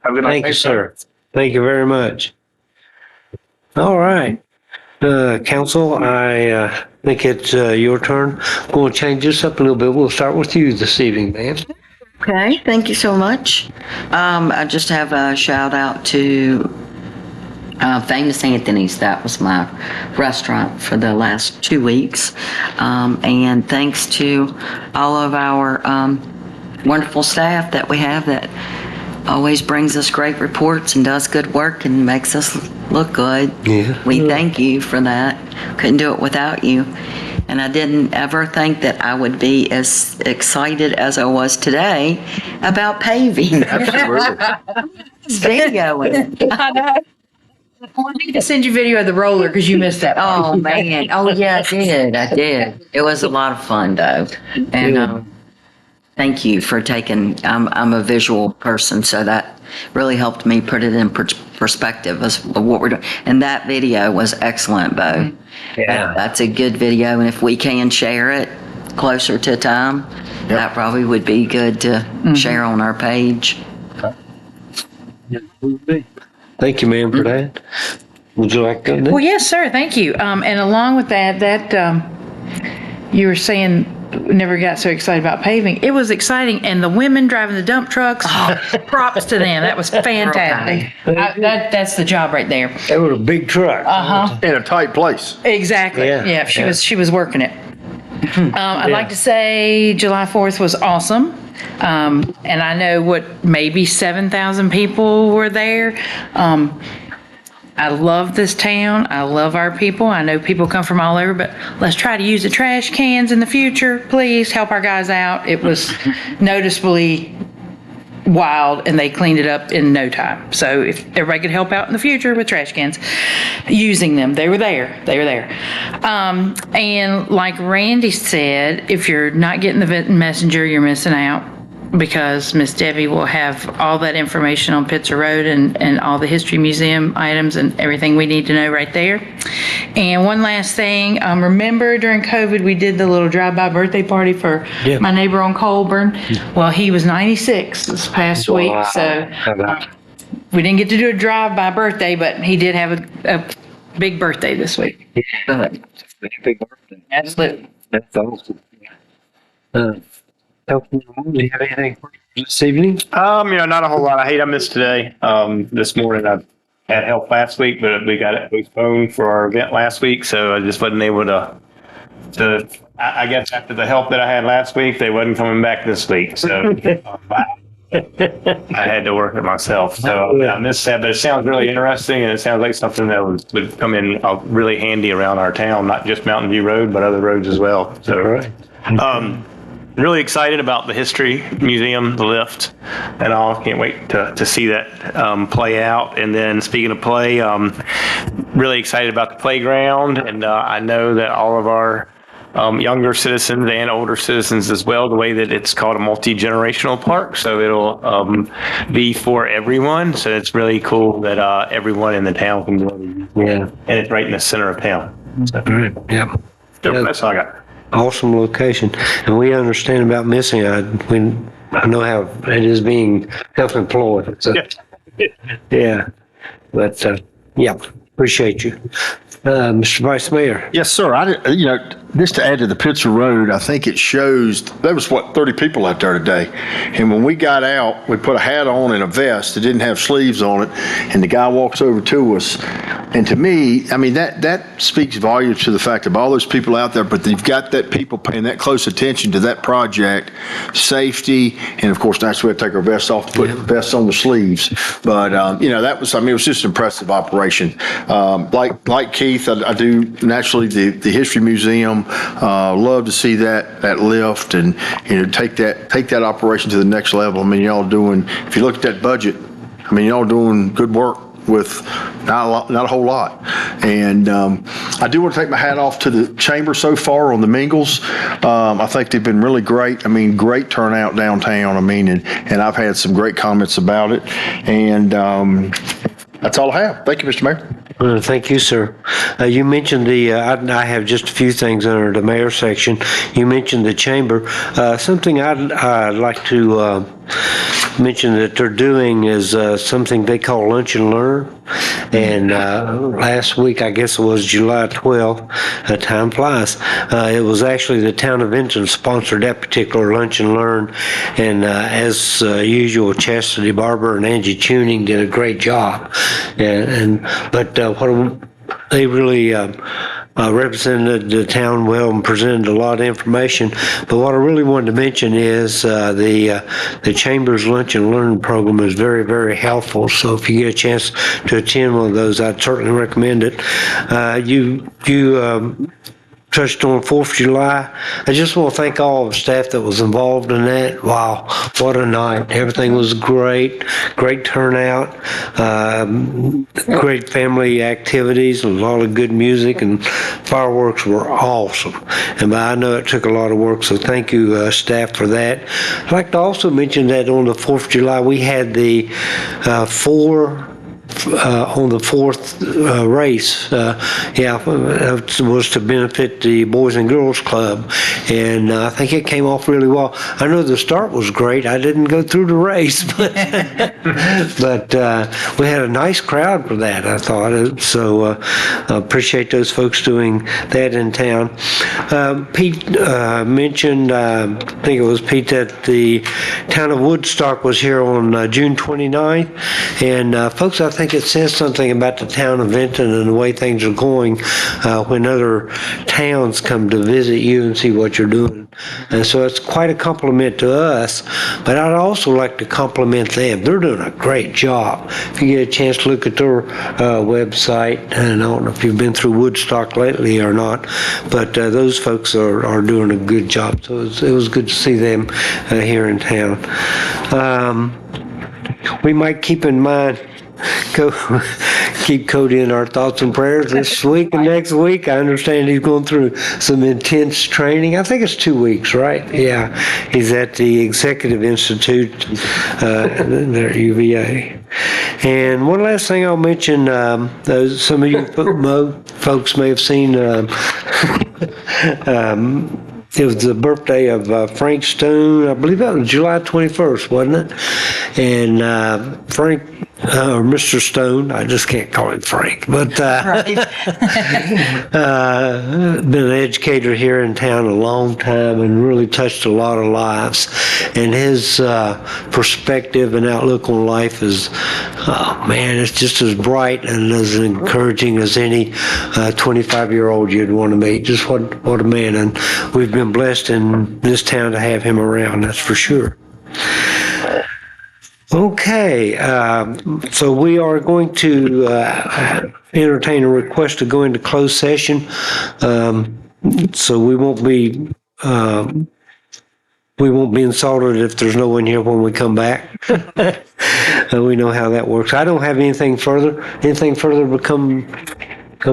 Have a good night. Thank you, sir. Thank you very much. All right. Council, I think it's your turn. I'm going to change this up a little bit. We'll start with you this evening, ma'am. Okay, thank you so much. I just have a shout out to Famous Anthony's. That was my restaurant for the last 2 weeks. And thanks to all of our wonderful staff that we have that always brings us great reports and does good work and makes us look good. Yeah. We thank you for that. Couldn't do it without you. And I didn't ever think that I would be as excited as I was today about paving. Videoing. I know. I need to send you video of the roller because you missed that. Oh, man. Oh, yeah, I did. It was a lot of fun, though. And thank you for taking, I'm a visual person, so that really helped me put it in perspective as what we're doing. And that video was excellent, Bo. Yeah. That's a good video, and if we can share it closer to time, that probably would be good to share on our page. Thank you, ma'am, for that. Would you like to go Well, next? yes, sir. Thank you. And along with that you were saying never got so excited about paving. It was exciting, and the women driving the dump trucks, props to them. That was fantastic. That's the job right there. It was a big truck. In a tight place. Exactly. Yeah. Yeah, she was working it. I'd like to say July 4th was awesome. And I know maybe 7,000 people were there. I love this town. I love our people. I know people come from all over, but let's try to use the trash cans in the future. Please help our guys out. It was noticeably wild, and they cleaned it up in no time. So if everybody could help out in the future with trash cans, using them, they were there. And like Randy said, if you're not getting the Vinton Messenger, you're missing out, because Miss Debbie will have all that information on Pitzer Road and all the History Museum items and everything we need to know right there. And one last thing, remember during COVID, we did the little drive-by birthday party for my neighbor on Colburn? Well, he was 96 this past week, so we didn't get to do a drive-by birthday, but he did have a big birthday this week. Big birthday. Absolutely. That's awesome. Do you have anything for this evening? Not a whole lot. I missed today. This morning I had help last week, but we got it postponed for our event last week, so I just wasn't able to. I guess after the help that I had last week, they wasn't coming back this week, so I had to work it myself. So I missed that, but it sounds really interesting, and it sounds like something that would come in really handy around our town, not just Mountain View Road, but other roads as well. So, really excited about the History Museum, the lift, and all. Can't wait to see that play out. And then speaking of play, really excited about the playground. And I know that all of our younger citizens and older citizens as well, the way that it's called a multi-generational park. So it'll be for everyone. So it's really cool that everyone in the town can go. Yeah. And it's right in the center of town. So, Yeah. that's all I got. Awesome location. And we understand about missing. I know how it is being self-employed. So, yeah. But, appreciate you. Mr. Vice Mayor. Yes, sir. Just to add to the Pitzer Road, I think it shows, there was 30 people out there today. And when we got out, we put a hat on and a vest that didn't have sleeves on it. And the guy walks over to us. And to me, that speaks volumes to the fact of all those people out there, but they've got that people paying that close attention to that project, safety, and of course, that's where we take our vests off to put vests on the sleeves. But, that was, it was just an impressive operation. Like Keith, I do naturally the History Museum. Love to see that lift and take that operation to the next level. Y'all doing. If you look at that budget, y'all doing good work. with not a whole lot. And I do want to take my hat off to the chamber so far on the Mingles. I think they've been really great. I mean, great turnout downtown. I mean, and I've had some great comments about it. And that's all I have. Thank you, Mr. Mayor. Thank you, sir. You mentioned I have just a few things under the mayor section. You mentioned the chamber. Something I'd like to mention that they're doing is something they call Lunch and Learn. And last week, I guess it was July 12th, time flies. It was actually the town of Vinton sponsored that particular Lunch and Learn. And as usual, Chastity Barber and Angie Tuning did a great job. But what they really represented the town well and presented a lot of information. But what I really wanted to mention is the Chamber's Lunch and Learn program is very, very helpful. So if you get a chance to attend one of those, I'd certainly recommend it. You touched on 4th of July. I just want to thank all the staff that was involved in that. Wow, what a night. Everything was great turnout, great family activities, a lot of good music, and fireworks were awesome. And I know it took a lot of work, so thank you, staff, for that. I'd like to also mention that on the 4th of July, we had the on the 4th race, it was to benefit the Boys and Girls Club, and I think it came off really well. I know the start was great. I didn't go through the race, but we had a nice crowd for that, I thought. So I appreciate those folks doing that in town. Pete mentioned, I think it was Pete, that the town of Woodstock was here on June 29th, and folks, I think it says something about the town of Vinton and the way things are going when other towns come to visit you and see what you're doing. And so it's quite a compliment to us, but I'd also like to compliment them. They're doing a great job. If you get a chance to look at their website, and I don't know if you've been through Woodstock lately or not, but those folks are doing a good job. So it was good to see them here in town. We might keep in mind, keep Cody in our thoughts and prayers this week and next week. I understand he's going through some intense training. I think it's 2 weeks, right? Yeah. He's at the Executive Institute there at UVA. And one last thing I'll mention, some of you folks may have seen it was the birthday of Frank Stone. I believe that was July 21st, wasn't it? And Frank, or Mr. Stone, I just can't call him Frank, but been an educator here in town a long time and really touched a lot of lives. And his perspective and outlook on life is, it's just as bright and as encouraging as any 25-year-old you'd want to meet. Just what a man. And we've been blessed in this town to have him around, that's for sure. Okay, so we are going to entertain a request to go into closed session. So we won't be insulted if there's no one here when we come back. We know how that works. I don't have anything further. Anything further to come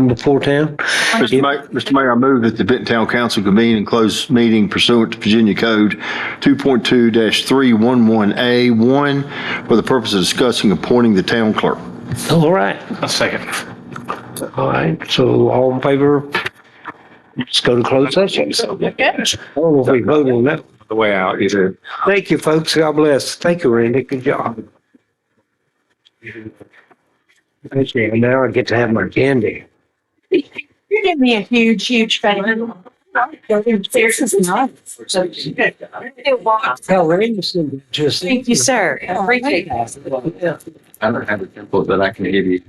before town? Mr. Mayor, I move that the Benton Town Council convene and close meeting pursuant to Virginia Code 2.2-311A1 for the purpose of discussing appointing the town clerk. All right. A second. All right. So all in favor? Let's go to closed session. Okay. I don't know if we voted on that. The way out, either. Thank you, folks. God bless. Thank you, Randy. Good job. Okay, now I get to have my candy. You did me a huge, huge favor. Tell Randy just. Thank you, sir. I appreciate it. I don't have a template that I can give you.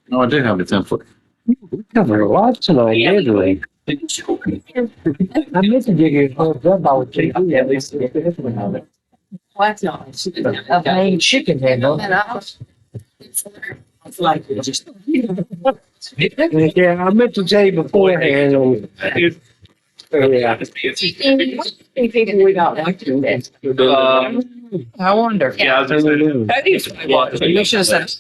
No, I do have a template. We covered a lot tonight, didn't we? I meant to give you a thumbs up. I would take you at least. What's not? I've made chicken head on. It's like it just. Yeah, I meant to tell you beforehand. Yeah. People we got like to do that. I wonder. Yeah, I was just saying. You should have said.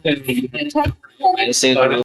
It seems to be